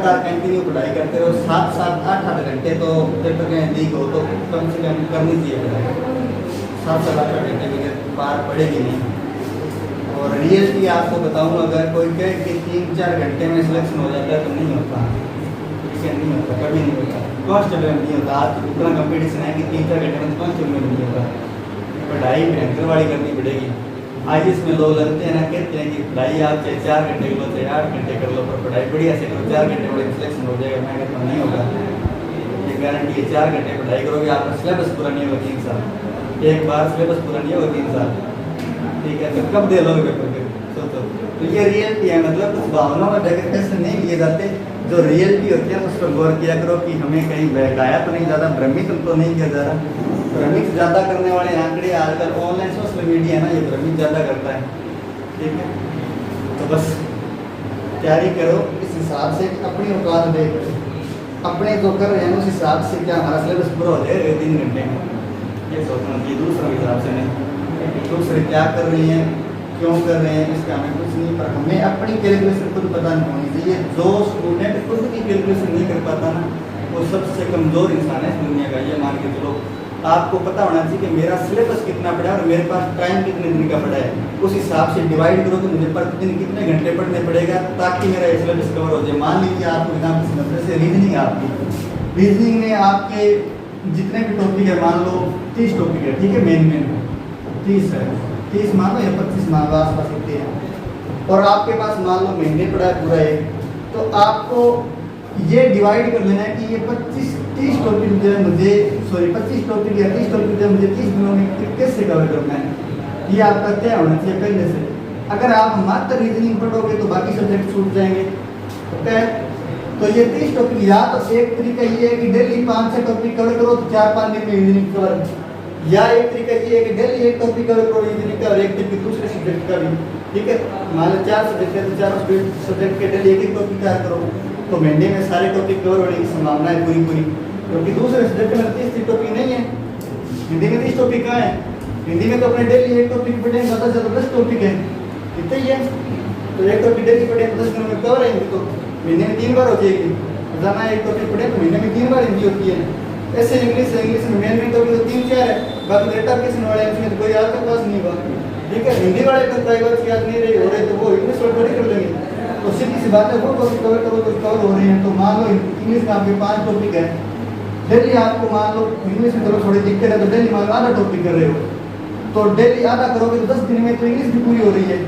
Continue पढ़ाई करते रहो 7-8 घंटे तो पेपर के नज़दीक हो तो कम से कम करनी चाहिए पढ़ाई। 7-8 घंटे के पार पड़ेगी नहीं। और रियलिटी आपको बताऊँ, अगर कोई कहे कि 3-4 घंटे में सिलेक्शन हो जाता है तो नहीं होता, इससे नहीं होता, कभी नहीं होता। कांस्टेबल में नहीं होता। आज इतना कंपटीशन है कि 3-4 घंटे में कांस्टेबल में नहीं होता। पढ़ाई भयंकर वाली करनी पड़ेगी। आज इसमें लोग लगते हैं ना, कहते हैं कि पढ़ाई आप चाहे 4 घंटे कर लो चाहे 8 घंटे कर लो, पर पढ़ाई बढ़िया से करो 4 घंटे में सिलेक्शन हो जाएगा। मैं कहता नहीं होगा, ये गारंटी है। 4 घंटे पढ़ाई करोगे, आपका सिलेबस पूरा नहीं होगा 3 साल। एक बार सिलेबस पूरा नहीं होगा 3 साल, ठीक है, तो कब दे लोगे पेपर के, सोचो। तो ये रियलिटी है, मतलब कुछ भावनाओं में बगैर कैसे नहीं लिए जाते। जो रियलिटी होती है उस पर गौर किया करो कि हमें कहीं बहकाया तो नहीं, ज़्यादा भ्रमित तो नहीं किया जा रहा। भ्रमित ज़्यादा करने वाले आंकड़े आजकल ऑनलाइन सोशल मीडिया है ना, ये भ्रमित ज़्यादा करता है, ठीक है। तो बस तैयारी करो इस हिसाब से, अपनी औकात देख अपने जो कर रहे हैं उस हिसाब से, क्या हमारा सिलेबस पूरा हो जाएगा 3 घंटे में, ये सोचना चाहिए। दूसरों के हिसाब से नहीं, दूसरे क्या कर रहे हैं, क्यों कर रहे हैं, इसका हमें कुछ नहीं, पर हमें अपनी कैलकुलेशन खुद पता नहीं होनी चाहिए। जो स्टूडेंट खुद की कैलकुलेशन नहीं कर पाता ना, वो सबसे कमज़ोर इंसान है इस दुनिया का। ये मान के चलो, आपको पता होना चाहिए कि मेरा सिलेबस कितना पड़ा है और मेरे पास टाइम कितने दिन का पड़ा है। उस हिसाब से डिवाइड करो कि मुझे प्रतिदिन कितने घंटे पढ़ने पड़ेगा ताकि मेरा सिलेबस कवर हो जाए। मान लीजिए आपको एग्जाम से जैसे रीजनिंग, आपकी रीजनिंग में आपके जितने भी टॉपिक है, मान लो 30 टॉपिक है, ठीक है, मेन 30 है, 30 मान लो या 25 मान लो, आस पास होते हैं, और आपके पास मान लो महीने पड़ा है पूरा एक, तो आपको ये डिवाइड कर लेना है कि ये 30 टॉपिक जो है मुझे, सॉरी 25 टॉपिक या 30 टॉपिक जो है मुझे 30 दिनों में कैसे कवर करना है, ये आपका तय होना चाहिए पहले से। अगर आप मात्र रीजनिंग पढ़ोगे तो बाकी सब्जेक्ट छूट जाएंगे, ठीक है। तो ये 30 टॉपिक, या तो एक तरीका ये है कि डेली 5-6 टॉपिक कवर करो तो 4-5 दिन में रीजनिंग कवर, या एक तरीका ये है कि डेली एक टॉपिक कवर करो रीजनिंग का और एक टॉपिक दूसरे सब्जेक्ट का भी, ठीक है। मान लो 4 सब्जेक्ट है तो 4 सब्जेक्ट के डेली एक टॉपिक तैयार करो, तो महीने में सारे टॉपिक कवर होने की संभावना है पूरी। क्योंकि दूसरे सब्जेक्ट में 30 टॉपिक नहीं है, हिंदी में 30 टॉपिक कहाँ है। हिंदी में तो अपने डेली एक टॉपिक पढ़ेंगे, ज़्यादा से ज़्यादा 10 टॉपिक है, कितना ही है, तो एक टॉपिक डेली पढ़े 10 दिनों में कवर है। हिंदी तो महीने में 3 बार हो जाएगी, रोजाना एक टॉपिक पढ़े तो महीने में 3 बार हिंदी होती है। ऐसे इंग्लिश में मेन टॉपिक तो 3-4 है, बाकी डेटा किसी वाले इसमें कोई आज तक पास नहीं हुआ, ठीक है। हिंदी वाले तो कई बार याद नहीं रही हो रहे तो वो इंग्लिश वाले थोड़ी कर लेंगे, तो सीधी सी बात है, वो टॉपिक कवर करो तो कवर हो रहे हैं। तो मान लो इंग्लिश में आपके 5 टॉपिक है, डेली आपको मान लो इंग्लिश में चलो थोड़ी दिक्कत है तो डेली मान लो आधा टॉपिक कर रहे हो, तो डेली आधा करोगे तो 10 दिन में तो इंग्लिश भी पूरी हो रही है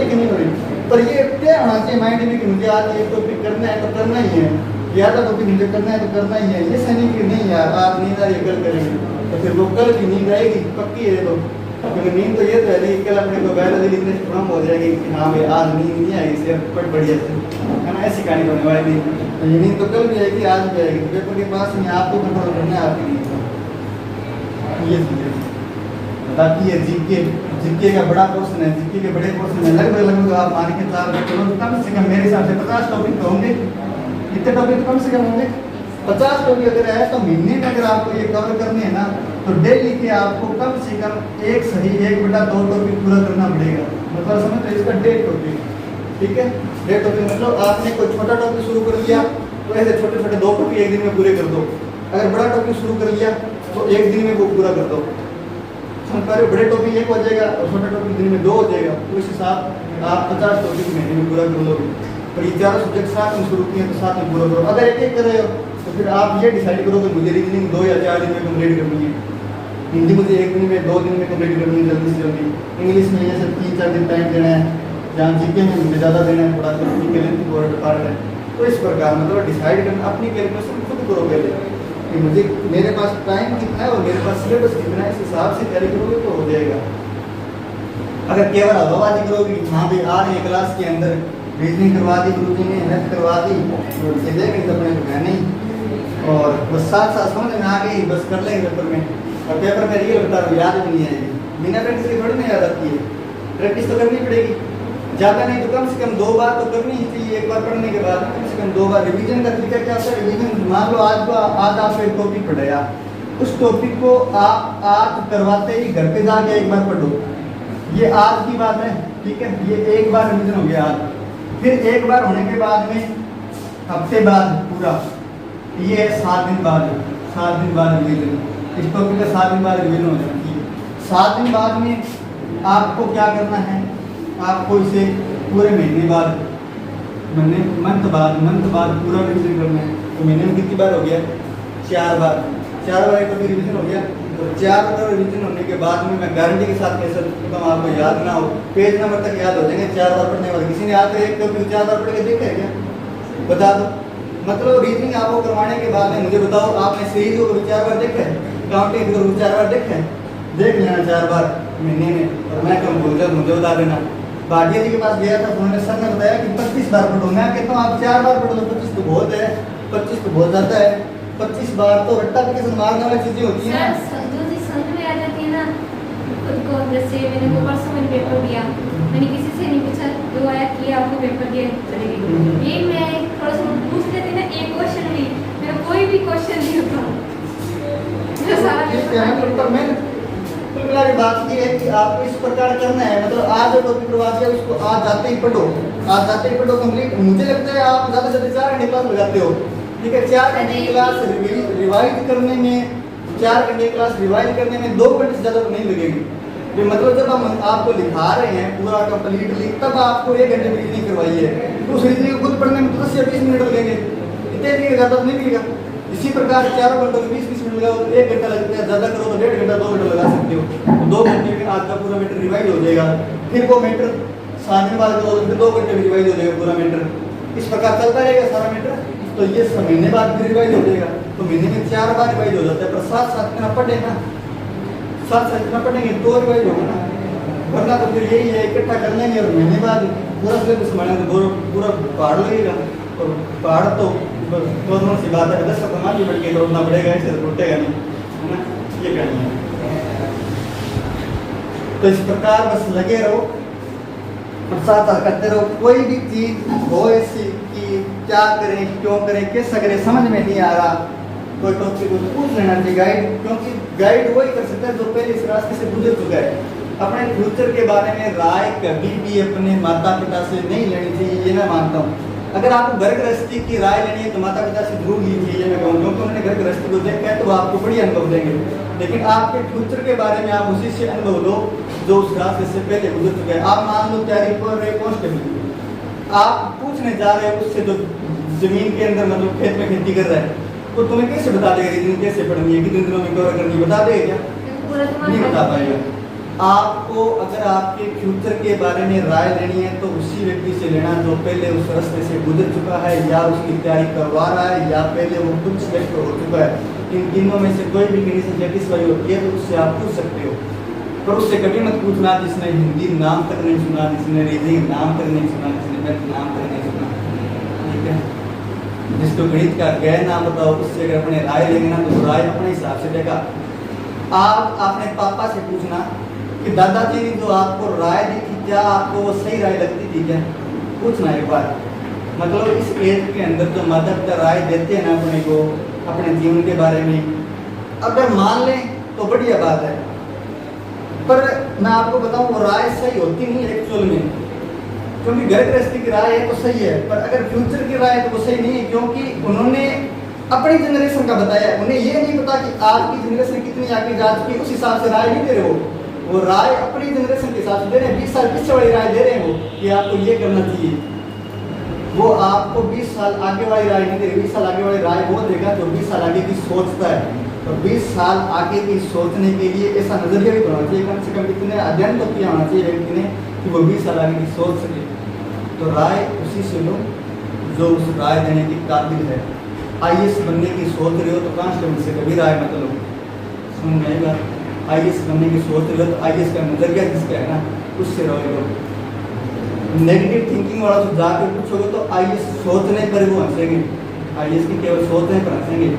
कि नहीं हो रही। पर ये तय होना चाहिए माइंड में कि मुझे आज एक टॉपिक करना है तो करना ही है, या आधा टॉपिक मुझे करना है तो करना ही है। ये सही कि नहीं यार आज नींद आ रही है कल करेंगे, तो फिर वो कल की नींद आएगी पक्की है। तो क्योंकि नींद तो ये तो है नहीं, कल अपने को बायोलॉजी इतने कम हो जाएगी कि हाँ भाई आज नींद नहीं आएगी, इससे पट बढ़िया से है ना, ऐसी कहानी होने वाली नहीं। तो ये नींद तो कल भी आएगी आज भी आएगी, पेपर के पास में आपको कंट्रोल करना है आपकी नींद को। ये चीज़ें बाकी ये जीके का बड़ा पोर्शन है, जीके के बड़े पोर्शन में लगभग आप मान के चलो कम से कम मेरे हिसाब से 50 टॉपिक तो होंगे, इतने टॉपिक तो कम से कम होंगे 50 टॉपिक अगर है तो महीने में अगर आपको ये कवर करने हैं ना, तो डेली के आपको कम से कम एक सही 1/2 टॉपिक पूरा करना पड़ेगा। मतलब समझ तो इसका 1.5 टॉपिक, ठीक है। 1.5 टॉपिक मतलब आपने कोई छोटा टॉपिक शुरू कर लिया तो ऐसे छोटे 2 टॉपिक एक दिन में पूरे कर दो। अगर बड़ा टॉपिक शुरू कर लिया तो एक दिन में वो पूरा कर दो। समझ, बड़े टॉपिक 1 हो जाएगा और छोटा टॉपिक दिन में 2 हो जाएगा, तो इस हिसाब आप 50 टॉपिक महीने में पूरा कर लोगे। पर ये 4 सब्जेक्ट साथ में शुरू किए तो साथ में पूरा करो। अगर एक कर रहे हो तो फिर आप ये डिसाइड करो कि मुझे रीजनिंग 2 या 4 दिन में कंप्लीट करनी है, हिंदी मुझे 1 दिन में 2 दिन में कंप्लीट करनी है जल्दी से जल्दी, इंग्लिश में जैसे 3-4 दिन टाइम देना है, जहाँ जीके में मुझे ज़्यादा देना है, थोड़ा सा जीके लेंथ बोर्ड पार्ट है। तो इस प्रकार मतलब डिसाइड करना, अपनी कैलकुलेशन खुद करो पहले कि मुझे मेरे पास टाइम कितना है और मेरे पास सिलेबस कितना है, इस हिसाब से तैयारी करोगे तो हो जाएगा। अगर केवल हवाबाजी करोगे हाँ भाई आ रही है क्लास के अंदर रीजनिंग करवा दी गुरु जी ने, मैथ करवा दी, तो सीधे कहीं तो अपने को नहीं, और बस साथ समझ में आ गई बस कर लेंगे पेपर में, और पेपर में रियल बता रहा याद भी नहीं आएगी। बिना प्रैक्टिस के थोड़ी ना याद आती है, प्रैक्टिस तो करनी पड़ेगी, ज़्यादा नहीं तो कम से कम 2 बार तो करनी ही चाहिए। एक बार पढ़ने के बाद कम से कम 2 बार। रिवीजन का तरीका क्या होता है, रिवीजन मान लो आज आपको एक टॉपिक पढ़ाया, उस टॉपिक को आप आज करवाते ही घर पे जाके एक बार पढ़ो, ये आज की बात है, ठीक है। ये एक बार रिवीजन हो गया आज, फिर एक बार होने के बाद में हफ्ते बाद पूरा, ये है 7 दिन बाद, 7 दिन बाद रिवीजन। इस टॉपिक का 7 दिन बाद रिवीजन हो जाना चाहिए। 7 दिन बाद में आपको क्या करना है, आपको इसे पूरे महीने बाद, मंथ बाद पूरा रिवीजन करना है। तो महीने में कितनी बार हो गया, 4 बार, 4 बार एक रिवीजन हो गया। तो 4 बार रिवीजन होने के बाद में मैं गारंटी के साथ कह सकता हूँ, आपको याद ना हो, पेज नंबर तक याद हो जाएंगे 4 बार पढ़ने वाले। किसी ने आज एक टॉपिक 4 बार पढ़ के देखा है क्या, बता दो। मतलब रीजनिंग आपको करवाने के बाद में मुझे बताओ, आपने सीरीज को 4 बार देखा है, काउंटिंग को 4 बार देखा है, देख लेना 4 बार महीने में। और मैं कम भूल जाऊँ मुझे बता देना। भाटिया जी के पास गया था, उन्होंने सर ने बताया कि 25 बार पढ़ो। मैं कहता हूँ आप 4 बार पढ़ो, 25 तो बहुत है, 25 तो बहुत ज़्यादा है। 25 बार तो रट्टा एप्लीकेशन मारने वाली चीज़ें होती हैं। जो चीज़ समझ में आ जाती है ना खुद को, जैसे मैंने वो परसों मैंने पेपर दिया, मैंने किसी से नहीं पूछा, जो आया किया आपको पेपर दिया चले गए। ये मैं थोड़ा सा पूछ लेती ना, एक क्वेश्चन भी मेरा कोई भी क्वेश्चन नहीं होता, मेरा सारा पेपर। तो मेरी बात ये है कि आपको इस प्रकार करना है। मतलब आज जो टॉपिक करवा दिया उसको आज जाते ही पढ़ो, आज जाते ही पढ़ो कंप्लीट। मुझे लगता है आप ज़्यादा से ज़्यादा 4 घंटे क्लास लगाते हो, ठीक है। 4 घंटे क्लास रिवाइज करने में, 4 घंटे क्लास रिवाइज करने में 2 घंटे से ज़्यादा तो नहीं लगेगी। ये मतलब जब हम आपको लिखा रहे हैं पूरा कंप्लीटली, तब आपको 1 घंटे में रीजनिंग करवाई है, तो उस रीजनिंग को खुद पढ़ने में 10 या 20 मिनट लगेंगे, इतने लगेगा, ज़्यादा तो नहीं लगेगा। इसी प्रकार 4 घंटों में 20-20 मिनट लगाओ तो 1 घंटा लगता है, ज़्यादा करो तो 1.5 घंटा 2 घंटा लगा सकते हो। तो 2 घंटे में आज का पूरा मैटर रिवाइज हो जाएगा। फिर वो मैटर 7 दिन बाद करो तो फिर 2 घंटे में रिवाइज हो जाएगा पूरा मैटर। इस प्रकार चलता रहेगा सारा मैटर। तो ये महीने बाद फिर रिवाइज हो जाएगा। तो महीने में 4 बार रिवाइज हो जाता है, पर साथ में पढ़ेगा, साथ में पढ़ेंगे तो रिवाइज होगा ना, वरना तो फिर यही है इकट्ठा कर लेंगे और महीने बाद पूरा सिलेबस संभालेंगे तो पूरा पहाड़ लगेगा। और पहाड़ तो दोनों सी बात है, 10 का कमाल भी बढ़ के तो उतना बढ़ेगा, ऐसे तो टूटेगा नहीं, है ना, ये करनी है। तो इस प्रकार बस लगे रहो और साथ साथ करते रहो। कोई भी चीज़ हो ऐसी कि क्या करें, क्यों करें, कैसे करें, समझ में नहीं आ रहा, कोई टॉपिक को पूछ लेना चाहिए गाइड, क्योंकि गाइड वही कर सकता है जो पहले इस रास्ते से गुजर चुका है। अपने फ्यूचर के बारे में राय कभी भी अपने माता पिता से नहीं लेनी चाहिए, ये मैं मानता हूँ। अगर आपको घर गृहस्थी की राय लेनी है तो माता पिता से जरूर लीजिए, ये मैं कहूँगा, क्योंकि उन्होंने घर गृहस्थी को देखा है तो वो आपको बढ़िया अनुभव देंगे। लेकिन आपके फ्यूचर के बारे में आप उसी से अनुभव लो जो उस रास्ते से पहले गुजर चुके हैं। आप मान लो तैयारी कर रहे कांस्टेबल, आप पूछने जा रहे हो उससे जो जमीन के अंदर मतलब खेत में खेती कर रहा है, तो तुम्हें कैसे बता देगा रीजनिंग कैसे पढ़नी है, कितने दिनों में कवर करनी है, बता देगा क्या? नहीं बता पाएगा। आपको अगर आपके फ्यूचर के बारे में राय लेनी है तो उसी व्यक्ति से लेना जो पहले उस रास्ते से गुजर चुका है, या उसकी तैयारी करवा रहा है, या पहले वो कुछ सेलेक्ट हो चुका है। इन तीनों में से कोई भी कंडीशन सेटिस्फाई होती है तो उससे आप पूछ सकते हो, पर उससे कभी मत पूछना जिसने हिंदी नाम तक नहीं सुना, जिसने रीजनिंग नाम तक नहीं सुना, जिसने मैथ नाम तक नहीं सुना, ठीक है। जिसको गणित का गैर नाम बताओ, उससे अगर अपने राय लेंगे ना तो राय अपने हिसाब से देगा। आप अपने पापा से पूछना कि दादाजी ने जो आपको राय दी थी क्या आपको वो सही राय लगती थी क्या, पूछना एक बार। मतलब इस एज के अंदर जो माता पिता राय देते हैं ना अपने को, अपने जीवन के बारे में, अगर मान लें तो बढ़िया बात है, पर मैं आपको बताऊं वो राय सही होती नहीं है एक्चुअल में, क्योंकि घर गृहस्थी की राय है तो सही है, पर अगर फ्यूचर की राय है तो वो सही नहीं है, क्योंकि उन्होंने अपनी जनरेशन का बताया। उन्हें ये नहीं पता कि आज की जनरेशन कितनी आगे जा चुकी है, उस हिसाब से राय नहीं दे रहे हो, वो राय अपनी जनरेशन के हिसाब से दे रहे हैं। 20 साल पीछे वाली राय दे रहे हैं वो कि आपको ये करना चाहिए, वो आपको 20 साल आगे वाली राय नहीं दे रही। 20 साल आगे वाली राय वो देगा जो 20 साल आगे की सोचता है। और 20 साल आगे की सोचने के लिए ऐसा नजरिया भी होना चाहिए, कम से कम इतने अध्ययन तो किया होना चाहिए व्यक्ति ने कि वो 20 साल आगे की सोच सके। तो राय उसी से लो जो उस राय देने की काबिल है। IAS बनने की सोच रहे हो तो कांस्टेबल से कभी राय मत लो, समझ में आएगा। IAS बनने की सोच रहे हो तो IAS का नजरिया जिसका है ना उससे रहो। नेगेटिव थिंकिंग वाला से जाकर पूछोगे तो IAS सोचने पर वो हंसेंगे, IAS की केवल सोचने पर हंसेंगे,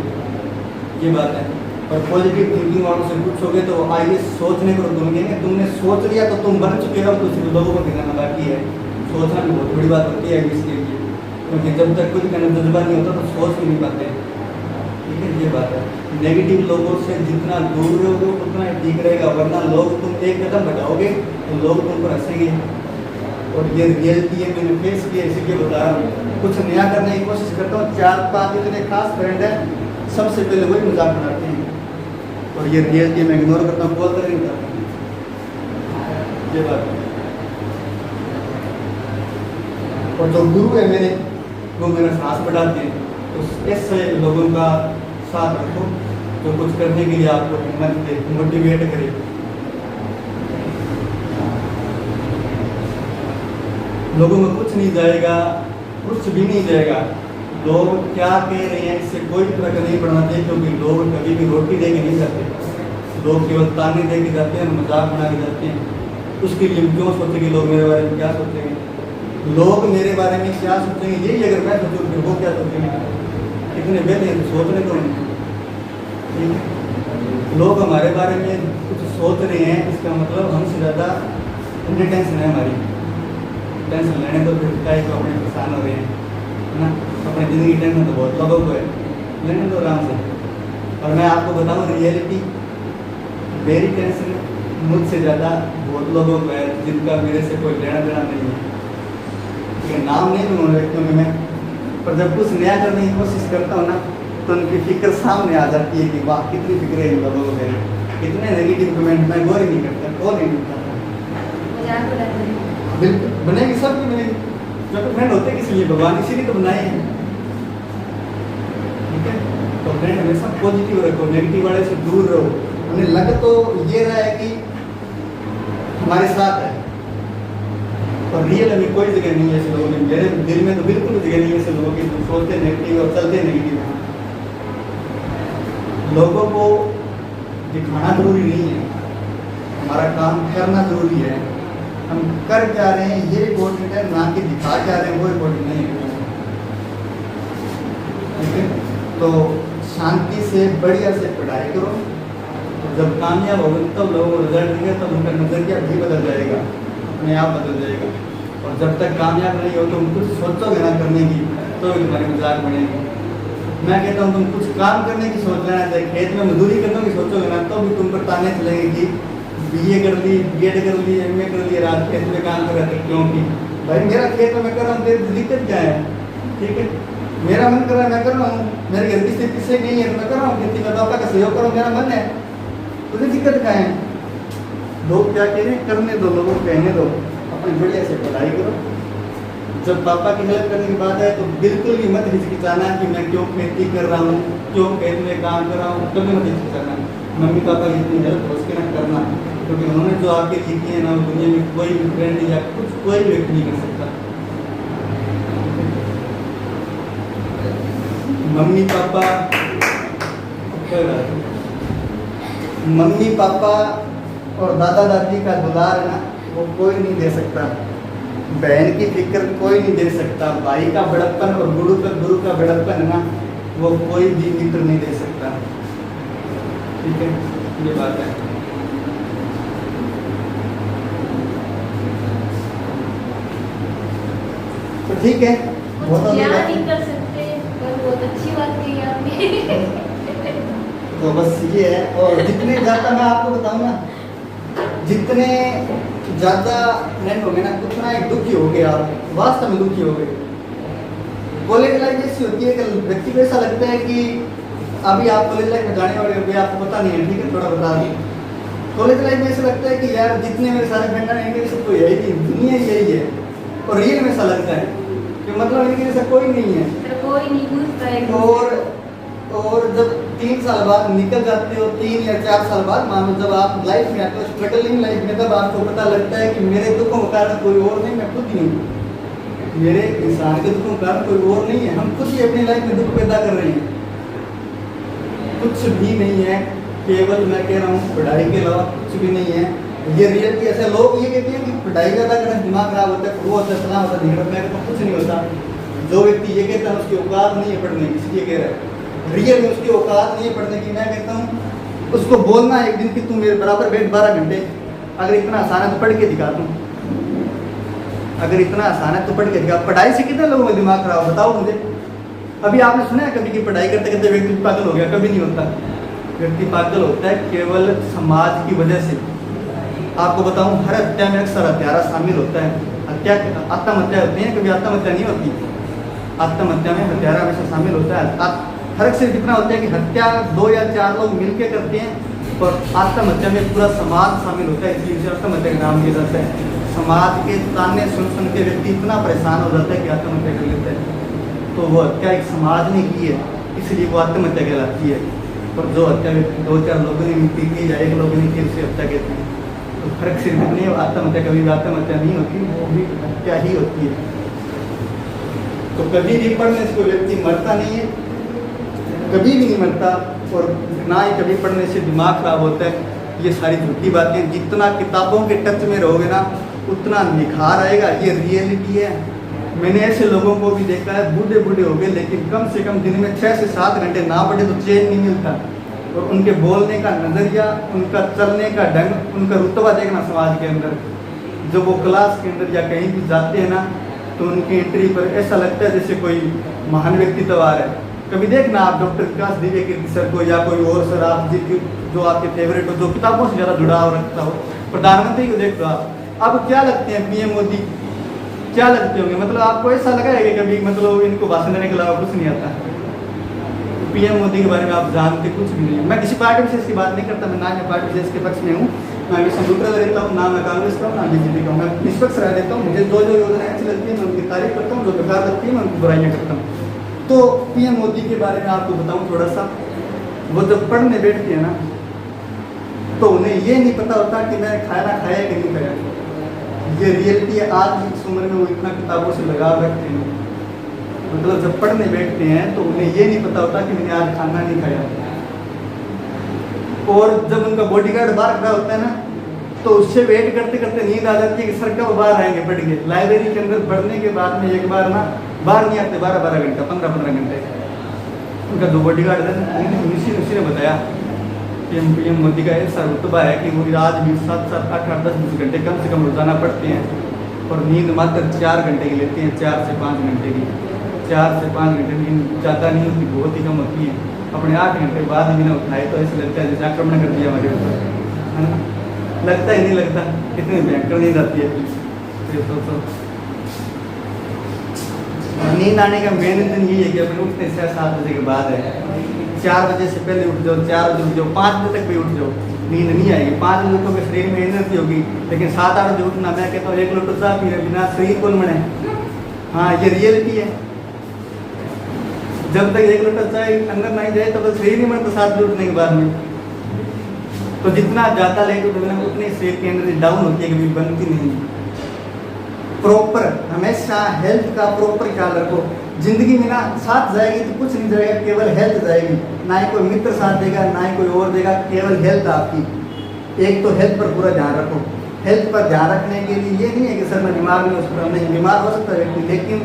ये बात है। और पॉजिटिव थिंकिंग वालों से पूछोगे तो IAS सोचने पर दूंगे। तुमने सोच लिया तो तुम बन चुके हो, तो सिर्फ लोगों को दिखाना बाकी है। सोचना भी बहुत बड़ी बात होती है IAS के लिए, क्योंकि जब तक कुछ का जज्बा नहीं होता तो सोच भी नहीं पाते, ठीक है, ये बात है। नेगेटिव लोगों से जितना दूर रहोगे उतना ठीक रहेगा, वरना लोग तुम एक कदम बढ़ाओगे तो लोग तुम पर हंसेंगे, और ये रियलिटी है, मैंने फेस किया, इसीलिए बता रहा हूँ। कुछ नया करने की कोशिश करता हूँ, 4-5 इतने खास फ्रेंड हैं, सबसे पहले वही मजाक बनाते हैं और ये रियलिटी मैं इग्नोर करता हूँ, बोलता नहीं करता ये बात है। और जो गुरु है मेरे, वो मेरा साहस बढ़ाते हैं, तो ऐसे लोगों का साथ रखो जो कुछ करने के लिए आपको हिम्मत दे, मोटिवेट करे। लोगों में कुछ नहीं जाएगा, कुछ भी नहीं जाएगा। लोग क्या कह रहे हैं इससे कोई फर्क नहीं पड़ना चाहिए, क्योंकि लोग कभी भी रोटी दे के नहीं जाते। लोग केवल ताने दे के जाते हैं, मजाक बना के जाते हैं। उसके लिए क्यों सोचेंगे लोग मेरे बारे में, क्या सोचेंगे लोग मेरे बारे में, क्या सोचेंगे यही अगर मैं सोचूँ फिर वो क्या सोचेंगे। इतने बेहद हैं सोचने को नहीं। लोग हमारे बारे में कुछ सोच रहे हैं, इसका मतलब हमसे ज़्यादा उन्हें टेंशन है हमारी। टेंशन लेने तो फिर क्या तो अपने परेशान हो रहे हैं, है ना। अपनी ज़िंदगी टेंशन तो बहुत लोगों को है, लेने तो आराम से। और मैं आपको बताऊँ रियलिटी, मेरी टेंशन मुझसे ज़्यादा बहुत लोगों को है जिनका मेरे से कोई लेना देना नहीं है। ठीक है, नाम नहीं लूँगा व्यक्तियों में मैं, पर जब कुछ नया करने की कोशिश करता हूँ ना, तो उनकी फिक्र सामने आ जाती है कि वाह कितनी फिक्र है इन लोगों को मेरे, कितने नेगेटिव कमेंट मैं गौर ही नहीं करता, कौन नहीं करता। बिल्कुल बनेगी, सबकी बनेगी। जो फ्रेंड होते हैं किसी लिए, भगवान इसीलिए तो बनाए हैं। ठीक है, तो फ्रेंड हमेशा पॉजिटिव रखो, नेगेटिव वाले से दूर रहो। हमें लग तो ये रहा है कि हमारे साथ है, और रियल में कोई जगह नहीं है ऐसे लोगों में। मेरे दिल में तो बिल्कुल जगह नहीं है ऐसे लोगों की जो सोचते नेगेटिव और चलते नेगेटिव। लोगों को दिखाना जरूरी नहीं है, हमारा काम करना जरूरी है। हम कर क्या रहे हैं ये इम्पोर्टेंट है, ना कि दिखा क्या रहे हैं वो इम्पोर्टेंट नहीं है। ठीक है, तो शांति से बढ़िया से पढ़ाई करो, जब कामयाब होगे तब लोगों को रिजल्ट देंगे, तब उनका नजरिया भी बदल जाएगा, अपने आप बदल जाएगा। और जब तक कामयाब नहीं हो तुम कुछ सोचोगे ना करने की, तो भी तुम्हारी मजाक बनेगी। मैं कहता हूँ तुम कुछ काम करने की सोच लेना चाहिए, खेत में मजदूरी करने की सोचोगे ना, तो भी तुम पर ताने चलेंगे कि BA कर ली, BEd कर ली, MA कर ली, रात खेत में काम कर रहे थे। क्योंकि भाई मेरा खेत में मैं कर रहा हूँ, तेरी दिक्कत क्या है। ठीक है, मेरा मन कर रहा है मैं कर रहा हूँ, मेरे घर की स्थिति से नहीं है तो मैं कर रहा हूँ खेती में, पापा का सहयोग करो, मेरा मन है, तुझे दिक्कत क्या है। लोग क्या कह रहे हैं करने दो, लोगों को कहने दो, अपनी बढ़िया से पढ़ाई करो। जब पापा की हेल्प करने की बात है तो बिल्कुल भी मत हिचकिचाना कि मैं क्यों खेती कर रहा हूँ, क्यों खेत में काम कर रहा हूँ, कभी मत हिचकिचाना। मम्मी पापा की इतनी हेल्प हो सके ना करना, क्योंकि उन्होंने जो आपके लिए किए हैं ना, दुनिया में कोई भी फ्रेंड या कुछ कोई भी व्यक्ति नहीं कर सकता। मम्मी पापा और दादा दादी का दुलार है ना, वो कोई नहीं दे सकता। बहन की फिक्र कोई नहीं दे सकता। भाई का बड़प्पन और गुरु का बड़प्पन है ना, वो कोई भी मित्र नहीं दे सकता। ठीक है, ये बात है। तो ठीक है, नहीं कर सकते, पर बहुत अच्छी बात कही आपने। तो बस ये है। और जितने ज़्यादा मैं आपको बताऊँ ना, जितने ज़्यादा फ्रेंड हो गए ना, उतना एक दुखी हो गए आप, वास्तव में दुखी हो गए। कॉलेज लाइफ ऐसी होती है कि व्यक्ति को ऐसा लगता है कि अभी आप कॉलेज लाइफ में जाने वाले हो, आपको पता नहीं है। ठीक है, थोड़ा बता दूँ। कॉलेज लाइफ में ऐसा लगता है कि यार जितने मेरे सारे फ्रेंड हैं इनके जैसे कोई है ही नहीं, दुनिया यही है। और रियल में ऐसा लगता है कि मतलब इनके जैसा कोई नहीं है, कोई नहीं पूछता है। और जब 3 साल बाद निकल जाते हो, 3 या 4 साल बाद मान लो, जब आप लाइफ में आते हो, स्ट्रगलिंग लाइफ में, तब आपको पता लगता है कि मेरे दुखों का कारण कोई और नहीं, मैं खुद ही हूँ। मेरे इंसान के दुखों का कारण कोई और नहीं है, हम खुद ही अपनी लाइफ में दुख पैदा कर रहे हैं। कुछ भी नहीं है, केवल मैं कह रहा हूँ पढ़ाई के अलावा कुछ भी नहीं है। ये रियलिटी ऐसे लोग ये कहते हैं कि पढ़ाई ज़्यादा करें दिमाग खराब होता है, वो होता है, फलां होता है, ढिंगड़ा। मैं कहता हूँ कुछ नहीं होता। जो व्यक्ति ये कहता है उसकी औकात नहीं है पढ़ने की, इसलिए कह रहा है। रियल में उसकी औकात नहीं है पढ़ने की। मैं कहता हूँ उसको बोलना एक दिन कि तू मेरे बराबर बैठ 12 घंटे, अगर इतना आसान है तो पढ़ के दिखा दूँ। अगर इतना आसान है तो पढ़ के दिखा। पढ़ाई से कितने लोगों में दिमाग खराब, बताओ मुझे। अभी आपने सुना है कभी कि पढ़ाई करते करते व्यक्ति पागल हो गया? कभी नहीं होता। व्यक्ति पागल होता है केवल समाज की वजह से। आपको बताऊं, हर हत्या में अक्सर हत्यारा शामिल होता है। हत्या आत्महत्या होती है, कभी आत्महत्या नहीं होती। आत्महत्या में हत्यारा हमेशा शामिल होता है। फर्क सिर्फ इतना होता है कि हत्या 2 या 4 लोग मिलकर करते हैं और आत्महत्या में पूरा समाज शामिल होता है, इसलिए उसे आत्महत्या का नाम दिया जाता है। समाज के ताने सुन सुन के व्यक्ति इतना परेशान हो जाता है कि आत्महत्या कर लेता है। तो वो हत्या एक समाज ने की है, इसलिए वो आत्महत्या कहलाती है। और जो हत्या 2-4 लोगों ने मिलती की या 1 लोगों ने की, उसे हत्या कहते हैं। तो फर्क सिर्फ इतनी, आत्महत्या कभी भी आत्महत्या नहीं होती, वो भी हत्या ही होती है। तो कभी भी पढ़ने से कोई व्यक्ति मरता नहीं है, कभी भी नहीं मरता, और ना ही कभी पढ़ने से दिमाग खराब होता है। ये सारी झूठी बातें। जितना किताबों के टच में रहोगे ना, उतना निखार आएगा। ये रियलिटी है। मैंने ऐसे लोगों को भी देखा है, बूढ़े बूढ़े हो गए, लेकिन कम से कम दिन में 6 से 7 घंटे ना पढ़े तो चैन नहीं मिलता। और उनके बोलने का नज़रिया, उनका चलने का ढंग, उनका रुतबा देखना समाज के अंदर। जब वो क्लास के अंदर या कहीं भी जाते हैं ना, तो उनकी एंट्री पर ऐसा लगता है जैसे कोई महान व्यक्तित्व आ रहा है। कभी देखना आप डॉक्टर विकास दिव्य कीर्ति सर को या कोई और सर आप जो आपके फेवरेट हो, जो किताबों से ज़्यादा जुड़ाव रखता हो, प्रधानमंत्री को देखो आप क्या लगते हैं, पीएम मोदी क्या लगते होंगे? मतलब आपको ऐसा लगा है कि कभी मतलब इनको भाषण देने के अलावा कुछ नहीं आता? पीएम मोदी के बारे में आप जानते कुछ भी नहीं। मैं किसी पार्टी विशेष की बात नहीं करता, मैं ना मैं पार्टी विशेष के पक्ष में हूँ, मैं हमेशा न्यूट्रल रहता हूँ, ना मैं कांग्रेस का हूँ ना बीजेपी का हूँ, मैं निष्पक्ष रह देता हूँ। मुझे जो योजनाएं अच्छी लगती है मैं उनकी तारीफ करता हूँ, जो बेकार लगती है मैं उनकी बुराइयाँ करता हूँ। तो पीएम मोदी के बारे में आपको बताऊँ थोड़ा सा। वो जब पढ़ने बैठते हैं ना, तो उन्हें ये नहीं पता होता कि मैं खाना खाया कि नहीं खाया। ये रियलिटी है। आज इस उम्र में वो इतना किताबों से लगाव रखते हैं, मतलब जब पढ़ने बैठते हैं तो उन्हें ये नहीं पता होता कि मैंने आज खाना नहीं खाया। और जब उनका बॉडीगार्ड बाहर खड़ा होता है ना, तो उससे वेट करते करते नींद आ जाती है कि सर कब बाहर आएंगे पढ़ के। लाइब्रेरी के अंदर पढ़ने के बाद में एक बार ना बाहर नहीं आते 12-12 घंटा, 15-15 घंटे। उनका जो बॉडीगार्ड है उसी ने बताया कि पीएम मोदी का ऐसा रुतबा है कि वो आज भी 7-7, 8-8, 10-10 घंटे कम से कम रोजाना पढ़ते हैं, और नींद मात्र 4 घंटे की लेते हैं, 4 से 5 घंटे की। 4 से 5 घंटे नींद ज़्यादा नहीं होती, बहुत ही कम होती है। अपने 8 घंटे बाद भी ना उठाए तो ऐसा लगता है जैसे आक्रमण कर दिया हमारे ऊपर, है ना? लगता ही नहीं लगता, कितनी भयंकर नींद आती है। तो नींद आने का मेन रीजन यही है कि अपने उठते 6-7 बजे के बाद है। 4 बजे से पहले उठ जाओ, 4 बजे उठ जाओ, 5 बजे तक भी उठ जाओ, नींद नहीं आएगी। 5 बजे उठोगे शरीर में एनर्जी होगी, लेकिन 7-8 बजे उठना, मैं कहता हूँ 1 लोटा चाय पी रहे बिना शरीर कौन बने। हाँ, ये रियलिटी है। जब तक 1 लोटा चाय अंदर नहीं जाए तब तक शरीर नहीं बनता 7 बजे उठने के बाद में। तो जितना ज़्यादा लेट उठोगे ना, उतनी शरीर की एनर्जी डाउन होती है, कभी बनती नहीं। प्रॉपर हमेशा हेल्थ का प्रॉपर ख्याल रखो। जिंदगी में ना साथ जाएगी तो कुछ नहीं जाएगा, केवल हेल्थ जाएगी। ना ही कोई मित्र साथ देगा, ना ही कोई और देगा, केवल हेल्थ आपकी। एक तो हेल्थ पर पूरा ध्यान रखो। हेल्थ पर ध्यान रखने के लिए ये नहीं है कि सर मैं बीमार नहीं हो सकता, नहीं बीमार हो सकता है व्यक्ति, लेकिन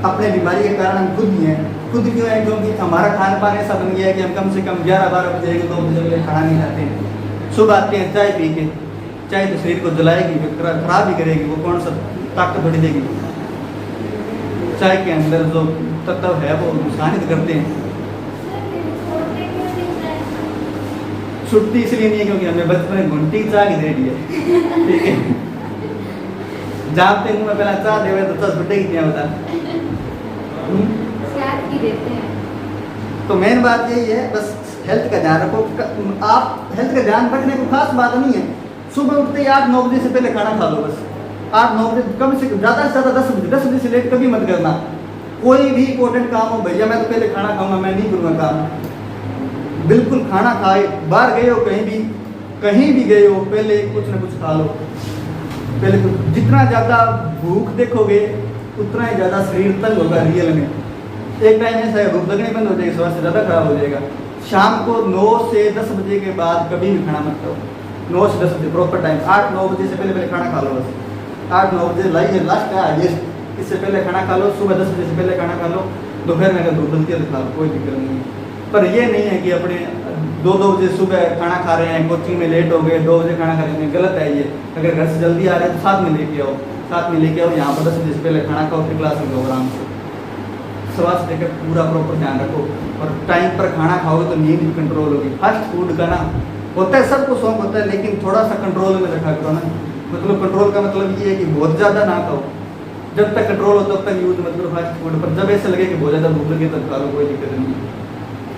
अपने बीमारी के कारण हम खुद ही हैं। खुद क्यों है? क्योंकि हमारा खान पान ऐसा बन गया है कि हम कम से कम 11-12 बजे 2 बजे पहले खाना नहीं खाते हैं। सुबह आते हैं चाय पी के, चाय तो शरीर को जलाएगी, खराब ही करेगी, वो कौन सा ताकत थोड़ी देगी। चाय के अंदर जो तत्व है वो नुकसानित करते हैं। छुट्टी इसलिए नहीं है क्योंकि हमने बचपन में घंटी चाय की दे दी है, ठीक है। जानते हूँ मैं पहला चाय देवे तो 10 घंटे की क्या होता है। तो मेन बात यही है, बस हेल्थ का ध्यान रखो। आप हेल्थ का ध्यान रखने को खास बात नहीं है। सुबह उठते ही 8-9 बजे से पहले खाना खा लो, बस 8-9 बजे, कम से ज़्यादा से ज़्यादा 10 बजे से लेट कभी मत करना। कोई भी इंपॉर्टेंट काम हो, भैया मैं तो पहले खाना खाऊंगा, मैं नहीं करूँगा काम। बिल्कुल खाना खाए, बाहर गए हो कहीं भी गए हो, पहले कुछ ना कुछ खा लो। पहले कुछ, जितना ज़्यादा भूख देखोगे उतना ही ज़्यादा शरीर तंग होगा रियल में। एक टाइम ऐसा है भूख लगनी बंद हो जाएगी, स्वास्थ्य ज़्यादा खराब हो जाएगा। शाम को 9 से 10 बजे के बाद कभी भी खाना मत खाओ। 9 से 10 बजे प्रॉपर टाइम। 8-9 बजे से पहले खाना खा लो, बस 8-9 बजे लाइए लास्ट का हाईएस्ट। इससे पहले खाना खा लो, सुबह 10 बजे से पहले खाना खा लो, दोपहर में अगर भूख लगती है तो खा लो, कोई दिक्कत नहीं है। पर ये नहीं है कि अपने 2-2 बजे सुबह खाना खा रहे हैं, कोचिंग में लेट हो गए, 2 बजे खाना खा रहे हैं, गलत है ये। अगर घर से जल्दी आ रहे हैं तो साथ में लेके आओ, यहाँ पर 10 बजे से पहले खाना खाओ, फिर क्लास में जाओ आराम से। स्वास्थ्य लेकर पूरा प्रॉपर ध्यान रखो, और टाइम पर खाना खाओगे तो नींद भी कंट्रोल होगी। फास्ट फूड का ना होता है, सबको शौक होता है, लेकिन थोड़ा सा कंट्रोल में रखा करो ना। मतलब कंट्रोल का मतलब ये है कि बहुत ज़्यादा ना खाओ, जब तक कंट्रोल हो तब तक यूज मत करो फास्ट फूड पर। जब ऐसे लगे कि बहुत ज़्यादा भूख लगे तब खा लो, कोई दिक्कत नहीं है।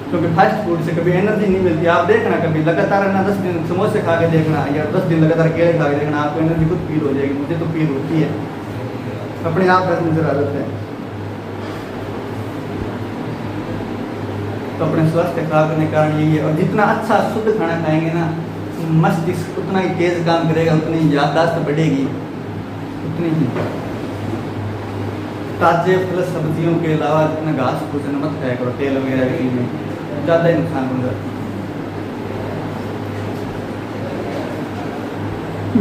क्योंकि फास्ट फूड से कभी एनर्जी नहीं मिलती। आप देखना कभी लगातार ना 10 दिन समोसे खा के देखना या 10 दिन लगातार केले खा के देखना, आपको एनर्जी खुद फील हो जाएगी। मुझे तो फील होती है, अपने आप का नजर आदत है। तो अपने स्वास्थ्य खराब करने का कारण यही है। और जितना अच्छा शुद्ध खाना खाएंगे ना, मस्तिष्क उतना ही तेज काम करेगा, उतनी ही याददाश्त बढ़ेगी, उतनी ही। ताजे फल सब्जियों के अलावा जितना घास फूस मत खाया करो, तेल वगैरह की में ज़्यादा ही नुकसान हो जाता है।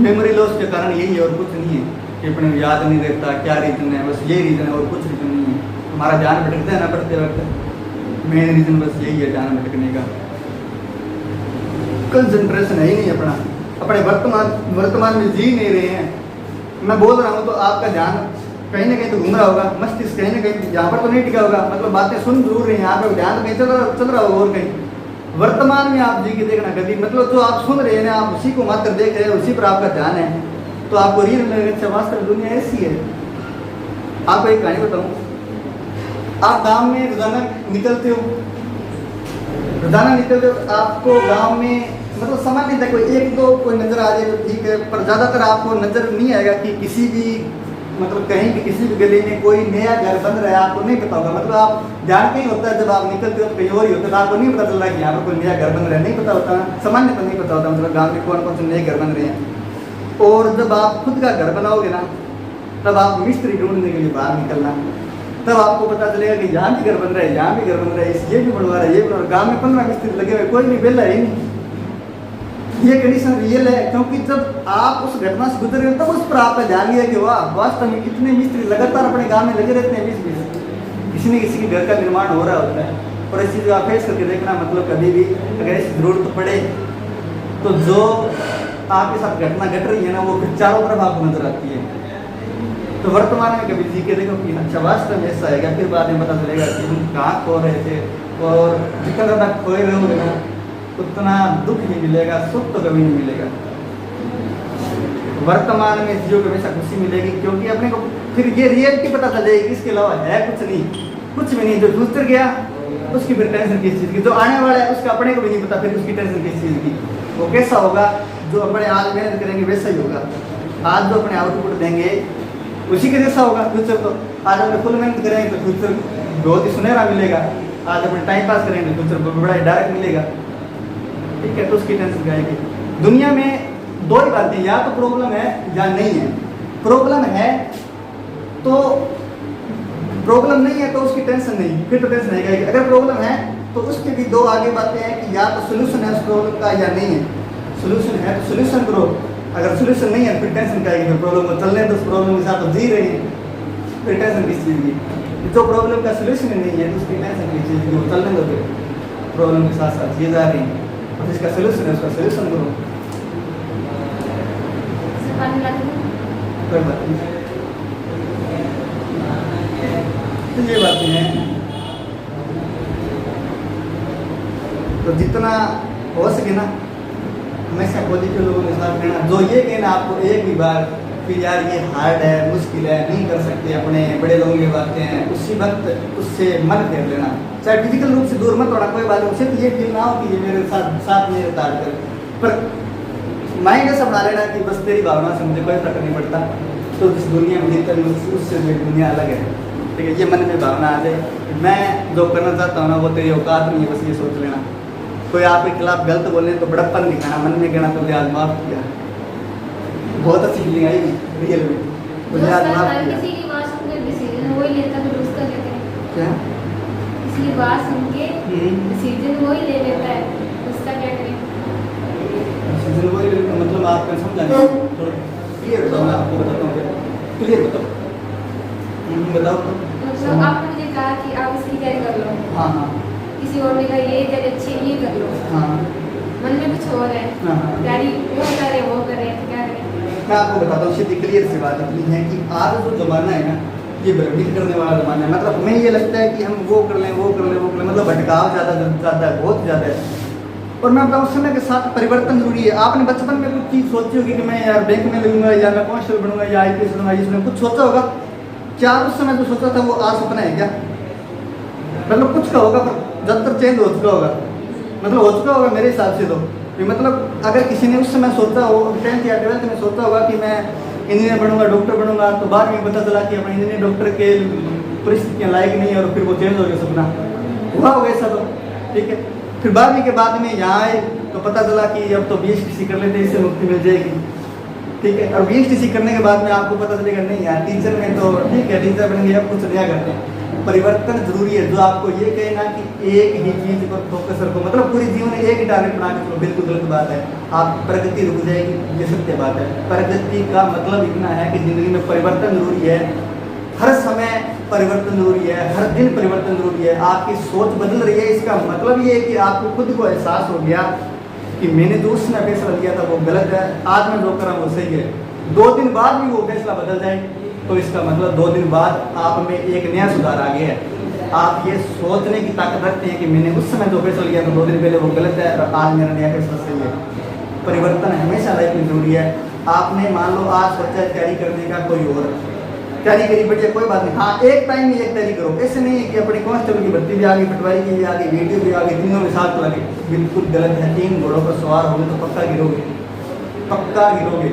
मेमोरी लॉस के कारण यही है और कुछ नहीं है कि अपने याद नहीं रहता। क्या रीज़न है? बस ये रीज़न है और कुछ रीज़न नहीं है। हमारा ध्यान भटकता है ना पढ़ते वक्त, मेन रीज़न बस यही है ध्यान भटकने का। कंसंट्रेशन है ही नहीं अपना, अपने वर्तमान में जी नहीं रहे हैं। मैं बोल रहा हूँ तो आपका ध्यान कहीं ना कहीं तो घूम रहा होगा, मस्तिष्क कहीं ना कहीं यहाँ पर तो नहीं टिका होगा। मतलब बातें सुन जरूर रही हैं, आपका ध्यान तो कहीं चल रहा होगा और कहीं। वर्तमान में आप जी के देखना कभी, मतलब जो आप सुन रहे हैं आप उसी को मात्र देख रहे हैं, उसी पर आपका ध्यान है, तो आपको रियल में अच्छा वास्तव दुनिया ऐसी है। आपको एक कहानी बताऊँ। आप गाँव में रोजाना निकलते हो, आपको गाँव में मतलब सामान्य था कोई एक दो कोई नजर आ जाए तो ठीक है, पर ज़्यादातर आपको नजर नहीं आएगा कि किसी भी मतलब कहीं भी किसी भी गली में कोई नया घर बन रहा है, आपको नहीं पता होगा। मतलब आप ध्यान कहीं होता है, जब आप निकलते हो तो कहीं और ही होता है, तो आपको नहीं पता चल रहा कि यहाँ पर कोई नया घर बन रहा है, नहीं पता होता, सामान्य तो नहीं पता होता मतलब गाँव में कौन कौन से नए घर बन रहे हैं। और जब आप खुद का घर बनाओगे ना, तब आप मिस्त्री ढूंढने के लिए बाहर निकलना, तब आपको पता चलेगा कि यहाँ भी घर बन रहा है, यहाँ भी घर बन रहा है, ये भी बनवा रहा है, ये बनवा। गाँव में 15 मिस्त्री लगे हुए, कोई नहीं बेला है नहीं। ये कंडीशन रियल है, क्योंकि जब आप उस घटना से गुजर रहे हो तब उस पर आपका ध्यान गया कि वाह वास्तव में कितने मिस्त्री लगातार अपने गांव में लगे रहते हैं, बीच किसी न किसी के घर का निर्माण हो रहा होता है। और इस चीज़ को आप फेस करके देखना, मतलब कभी भी अगर ऐसी जरूरत पड़े तो जो आपके साथ घटना घट रही है ना, वो फिर चारों तरफ आपको नजर आती है। तो वर्तमान में कभी जी के देखो कि अच्छा वास्तव में ऐसा आएगा, फिर बाद में पता चलेगा कि हम कहाँ खो रहे थे। और जितना ज़्यादा खोए रहोगे ना उतना दुख नहीं मिलेगा, सुख तो कभी नहीं मिलेगा। वर्तमान में जियो को हमेशा खुशी मिलेगी, क्योंकि अपने को फिर ये रियलिटी पता चल जाएगी, इसके अलावा है कुछ नहीं, कुछ भी नहीं। जो फ्यूचर गया उसकी फिर टेंशन किस चीज़ की, जो आने वाला है उसका अपने को भी नहीं पता, फिर उसकी टेंशन किस चीज़ की। वो कैसा होगा, जो अपने आज मेहनत करेंगे वैसा ही होगा। आज जो अपने आउटपुट देंगे उसी के जैसा होगा फ्यूचर। तो आज अपने फुल मेहनत करेंगे तो फ्यूचर बहुत ही सुनहरा मिलेगा, आज अपने टाइम पास करेंगे तो फ्यूचर बड़ा ही डायरेक्ट मिलेगा, ठीक है। तो उसकी टेंशन जाएगी। दुनिया में दो ही बातें, या तो प्रॉब्लम है या नहीं है। प्रॉब्लम है तो प्रॉब्लम नहीं है तो उसकी टेंशन नहीं, फिर तो टेंशन नहीं। अगर प्रॉब्लम है तो उसकी भी दो आगे बातें हैं कि या तो सोल्यूशन है उस प्रॉब्लम का या नहीं है। सोल्यूशन है तो सोल्यूशन करो, अगर सोल्यूशन नहीं है फिर टेंशन का आएगी। फिर प्रॉब्लम को चलने तो उस प्रॉब्लम के साथ जी रहे हैं, फिर टेंशन किस चीज़ की। जो प्रॉब्लम का सोल्यूशन नहीं है तो उसकी टेंशन किस चीज़ की, वो चलने दो, फिर प्रॉब्लम के साथ साथ ये जा रही है। और जिसका सोल्यूशन है उसका सोल्यूशन करो, कोई बात नहीं। तो ये बातें हैं। तो जितना हो सके ना हमेशा पॉजिटिव लोगों के साथ रहना। जो ये कहना आपको एक भी बार कि यार ये हार्ड है, मुश्किल है, नहीं कर सकते, अपने बड़े लोगों की बातें हैं, उसी वक्त उससे मन फेर लेना। चाहे फिजिकल रूप से दूर मत होना, कोई बात नहीं, उसे तो ये फील ना हो कि ये मेरे साथ मेरे तार कर, पर माइंड ऐसा बना लेना कि बस तेरी भावना से मुझे कोई फर्क नहीं पड़ता। तो जिस दुनिया में जीता उससे मेरी दुनिया अलग है, ठीक है। ये मन में भावना आ जाए मैं जो करना चाहता हूँ ना वो तेरी औकात नहीं है, बस ये सोच लेना। कोई आपके खिलाफ गलत बोले तो बड़प्पन दिखाना, मन में कहना तो आज माफ किया। बहुत अच्छी फीलिंग आई रियल में, मुझे आज माफ किया। किसी की बात सुन के डिसीजन वही लेता तो उसका क्या करें? क्या किसी की बात सुन के डिसीजन वही ले लेता है, उसका क्या करें? डिसीजन वही लेता, मतलब आपको समझाना थोड़ा क्लियर बताओ, मैं आपको बताता हूँ, क्लियर बताओ। बताओ तो आपने मुझे कहा कि आप इसकी तैयारी कर लो। हाँ हाँ। किसी और ने कहा ये तैयारी अच्छी है, ये कर लो। हाँ। मन में कुछ और है, तैयारी वो कर रहे वो कर रहे, क्या करें? मैं आपको बताता हूँ, सीधी क्लियर सी बात इतनी है कि आज जो ज़माना है ना, ये भ्रमित करने वाला ज़माना है। मतलब हमें ये लगता है कि हम वो कर लें वो कर लें वो कर लें, मतलब भटकाव ज़्यादा है, बहुत ज़्यादा है। और मैं बताऊँ समय के साथ परिवर्तन जरूरी है। आपने बचपन में कुछ चीज़ सोची होगी कि मैं यार बैंक में लगूंगा, या मैं कांस्टेबल बनूंगा, या IPS बनूंगा, इसमें कुछ सोचा होगा, क्या उस समय जो सोचा था वो आज सपना है क्या? मतलब कुछ का होगा पर ज़्यादातर चेंज हो चुका होगा, मतलब हो चुका होगा मेरे हिसाब से तो। मतलब अगर किसी ने उस समय सोचा हो 10th या 12th में सोचा होगा कि मैं इंजीनियर बनूंगा, डॉक्टर बनूंगा, तो बाद में पता चला कि अपने इंजीनियर डॉक्टर के परिस्थितियाँ लायक नहीं है और फिर वो चेंज हो गया सपना, हुआ होगा ऐसा तो, ठीक है। फिर बाद में यहाँ आए तो पता चला कि अब तो BSTC कर लेते इससे मुक्ति मिल जाएगी, ठीक है। और BSTC करने के बाद में आपको पता चलेगा नहीं यार टीचर में तो ठीक है, टीचर बनेंगे अब कुछ नया करते हैं। परिवर्तन जरूरी है। जो आपको ये कहे ना कि एक ही चीज पर फोकस रखो, मतलब पूरी जीवन में एक ही टारगेट बना के चलो, बिल्कुल गलत बात है। आप प्रगति रुक जाएगी, ये सत्य बात है। प्रगति का मतलब इतना है कि जिंदगी में परिवर्तन जरूरी है, हर समय परिवर्तन जरूरी है, हर दिन परिवर्तन जरूरी है। आपकी सोच बदल रही है, इसका मतलब ये है कि आपको खुद को एहसास हो गया कि मैंने जो उसने फैसला लिया था वो गलत है, आज मैं जो कर रहा हूँ वो सही है। 2 दिन बाद भी वो फैसला बदल जाए तो इसका मतलब 2 दिन बाद आप में एक नया सुधार आ गया है। आप ये सोचने की ताकत रखते हैं कि मैंने उस समय जो फैसला लिया था 2 दिन पहले वो गलत है और आज मेरा नया फैसला सही है। परिवर्तन हमेशा लाइफ में जरूरी है। आपने मान लो आज सोचा है तैयारी करने का, कोई और तैयारी करी बढ़िया, कोई बात नहीं, हाँ एक टाइम में एक तैयारी करो। ऐसे नहीं है कि अपने कांस्टेबल की भर्ती भी आ गई, पटवारी की भी आ गई, वीडियो भी आ गई, तीनों में साथ लगे, बिल्कुल गलत है। 3 घोड़ों पर सवार होंगे तो पक्का गिरोगे, पक्का गिरोगे।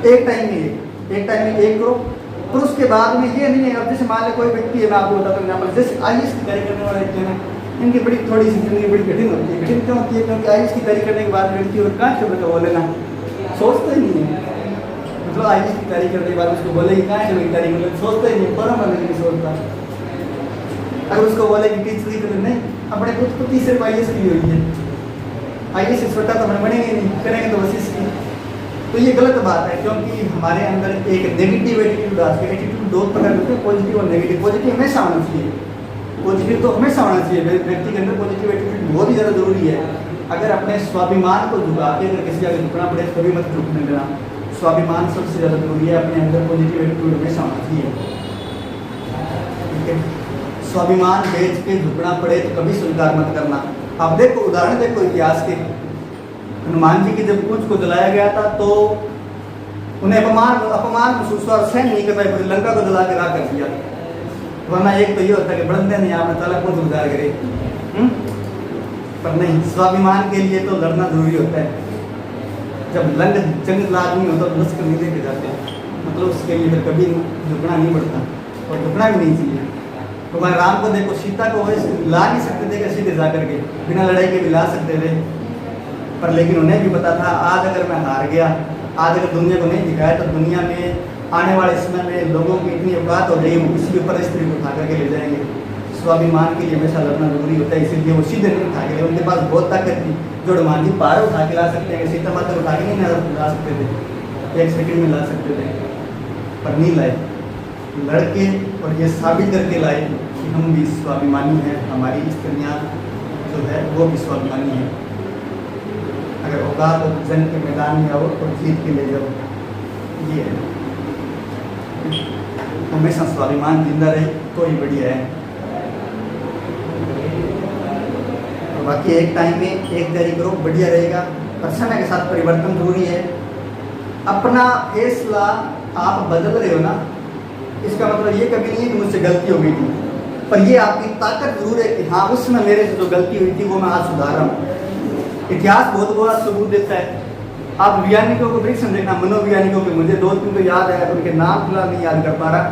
एक टाइम में एक करो। तो उसके बाद में ये नहीं है, अब जैसे मान लो कोई व्यक्ति है, मैं आपको बताता हूँ एग्जाम्पल, जैसे IAS की तैयारी करने वाले व्यक्ति हैं, इनकी बड़ी थोड़ी सी जिंदगी बड़ी कठिन होती है। कठिन क्यों होती है? क्योंकि IAS की तैयारी करने के बाद व्यक्ति और कहाँ शब्द का बोले ना सोचते ही नहीं है। मतलब IAS की तैयारी करने के बाद उसको बोले कि कहाँ शब्द की तैयारी कर, सोचते ही नहीं, परम नहीं सोचता। अगर उसको बोले कि टीचर की तरह नहीं, अपने खुद को 30 सिर्फ IAS की हुई है, IAS से छोटा तो हमें बनेंगे नहीं, करेंगे तो बस इसकी। तो ये गलत बात है, क्योंकि हमारे अंदर एक नेगेटिव एटीट्यूड आ गया। एटीट्यूड 2 प्रकार के, पॉजिटिव और नेगेटिव। पॉजिटिव हमेशा होना चाहिए, पॉजिटिव तो हमेशा होना चाहिए। व्यक्ति के अंदर पॉजिटिव एटीट्यूड बहुत ही ज़्यादा जरूरी है। अगर अपने स्वाभिमान को झुका के अगर किसी आगे झुकना पड़े कभी मत झुकने देना। स्वाभिमान सबसे ज़्यादा जरूरी है, अपने अंदर पॉजिटिव एटीट्यूड हमेशा होना चाहिए, ठीक है। स्वाभिमान बेच के झुकना पड़े तो कभी स्वीकार मत करना। आप देखो, उदाहरण देखो इतिहास के, हनुमान जी की जब पूंछ को जलाया गया था तो उन्हें अपमान महसूस हुआ, सहन नहीं कर पाए, लंका को जला के राख कर दिया। वरना एक तो ये होता है कि बढ़ते नहीं आपने ताला पूंछ गुजार करे, पर नहीं, स्वाभिमान के लिए तो लड़ना जरूरी होता है। जब जंग आदमी होता तो लश्कर नहीं लेके जाते, मतलब उसके लिए फिर कभी झुकना नहीं पड़ता और झुकना भी नहीं चाहिए। तो भाई राम को देखो, सीता को वैसे ला नहीं सकते थे, सीधे जा करके बिना लड़ाई के भी ला सकते थे, पर लेकिन उन्हें भी पता था आज अगर मैं हार गया, आज अगर दुनिया को नहीं दिखाया तो दुनिया में आने वाले समय में लोगों की इतनी औकात हो जाएगी वो किसी के ऊपर स्त्री को उठा करके ले जाएंगे। स्वाभिमान के लिए हमेशा लड़ना जरूरी होता है, इसीलिए वो सीधे नहीं उठा के ले, उनके पास बहुत ताकत थी। जो हनुमान जी पार उठा के ला सकते हैं, सीता माता उठा के नहीं ला सकते थे, 1 सेकंड में ला सकते थे, पर नहीं लाए। लड़के और ये साबित करके लाए कि हम भी स्वाभिमानी हैं, हमारी स्त्रियाँ जो है वो भी स्वाभिमानी है। अगर औकात तो जंग के मैदान में आओ और जीत के ले जाओ, ये है। हमेशा स्वाभिमान जिंदा रहे तो ही बढ़िया है। तो बाकी एक टाइम में एक तैयारी करो, बढ़िया रहेगा। पर समय के साथ परिवर्तन जरूरी है। अपना फैसला आप बदल रहे हो ना, इसका मतलब ये कभी नहीं है कि मुझसे गलती हो गई थी, पर ये आपकी ताकत जरूर है कि हाँ उस समय मेरे से जो गलती हुई थी वो मैं आज सुधार रहा हूँ। इतिहास बहुत बड़ा सबूत देता है। आप वैज्ञानिकों को परीक्षण देखना, मनोवैज्ञानिकों के, मुझे 2-3 तो याद है, उनके नाम फिलहाल नहीं याद कर पा रहा।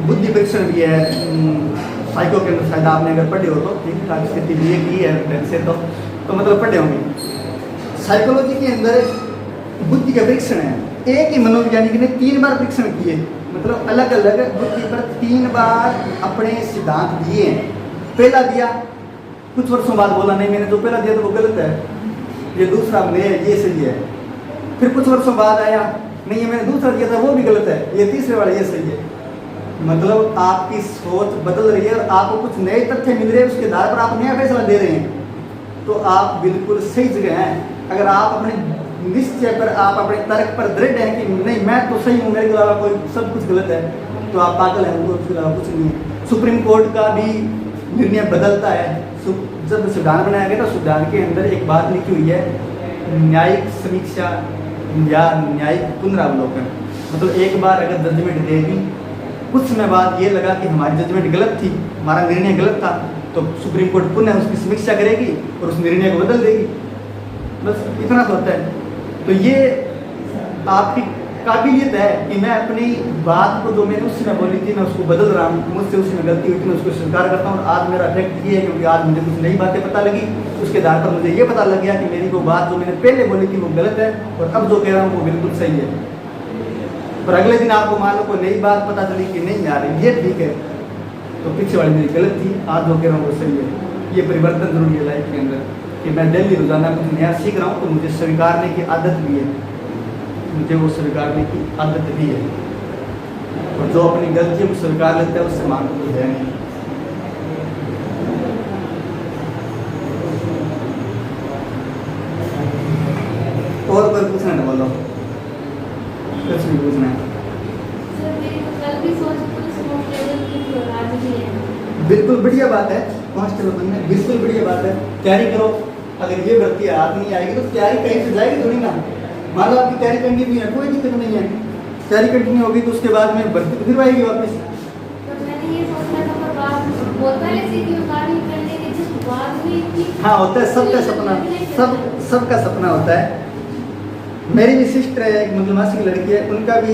बुद्धि परीक्षण भी है साइको के अंदर, शायद आपने अगर पढ़े हो तो ठीक ठाक स्थिति भी की है ढंग से, तो मतलब पढ़े होंगे। साइकोलॉजी के अंदर बुद्धि का परीक्षण है। एक ही मनोवैज्ञानिक ने 3 बार परीक्षण किए, मतलब अलग अलग बुद्धि पर 3 बार अपने सिद्धांत दिए हैं। पहला दिया, कुछ वर्षों बाद बोला नहीं मैंने जो पहला दिया था वो गलत है, ये दूसरा ये सही है। फिर कुछ वर्षों बाद आया, नहीं ये मैंने दूसरा दिया था वो भी गलत है, ये तीसरे वाला ये सही है। मतलब आपकी सोच बदल रही है और आपको कुछ नए तथ्य मिल रहे हैं, उसके आधार पर आप नया फैसला दे रहे हैं, तो आप बिल्कुल सही जगह हैं। अगर आप अपने निश्चय पर, आप अपने तर्क पर दृढ़ हैं कि नहीं मैं तो सही हूँ, मेरे के अलावा कोई सब कुछ गलत है, तो आप पागल हैं, उनको उसके अलावा कुछ नहीं है। सुप्रीम कोर्ट का भी निर्णय बदलता है। जब संविधान बनाया गया तो संविधान के अंदर एक बात लिखी हुई है, न्यायिक समीक्षा या न्यायिक पुनरावलोकन। मतलब एक बार अगर जजमेंट दे दी कुछ समय बाद ये लगा कि हमारी जजमेंट गलत थी, हमारा निर्णय गलत था, तो सुप्रीम कोर्ट पुनः उसकी समीक्षा करेगी और उस निर्णय को बदल देगी। बस इतना तो होता है। तो ये आपकी काबिलियत है कि मैं अपनी बात को जो मैंने उस समय बोली थी मैं उसको बदल रहा हूँ, मुझसे उस समय गलती हुई थी, मैं उसको स्वीकार करता हूँ। और आज मेरा फैक्ट ये है क्योंकि आज मुझे कुछ नई बातें पता लगी, उसके आधार पर मुझे ये पता लग गया कि मेरी वो बात जो मैंने पहले बोली थी वो गलत है और अब जो कह रहा हूँ वो बिल्कुल सही है। और अगले दिन आपको मान लो कोई नई बात पता चली कि नहीं यार ये ठीक है, तो पीछे वाली मेरी गलत थी, आज जो कह रहा हूँ वो सही है। ये परिवर्तन जरूरी है लाइफ के अंदर कि मैं डेली रोजाना कुछ नया सीख रहा हूँ, तो मुझे स्वीकारने की आदत भी है, मुझे वो स्वीकारने की आदत भी है। और जो अपनी गलतियों को स्वीकार लेता है उससे मान तो है नहीं। और कोई पूछना है बोलो, कुछ भी पूछना है? सर मेरी तो कल भी सोच पुलिस कांस्टेबल की थी और आज भी है। बिल्कुल बढ़िया बात है, कांस्टेबल बनना बिल्कुल बढ़िया बात है, तैयारी करो। अगर ये भर्ती हाथ नहीं आएगी तो तैयारी कहीं से जाएगी थोड़ी ना। मान लो आपकी तैयारी कंटिन्यू है, कोई दिक्कत नहीं है, तैयारी कंटिन्यू होगी तो उसके बाद में भर्ती तो फिर आएगी वापस। तो मैंने ये सोचा था पर बात होता है ऐसे कि कार्य करने के जिस बाद में इतनी हाँ होता है, सबका सपना, सबका सपना होता है। मेरी भी सिस्टर है, एक मतलब मासी की लड़की है, उनका भी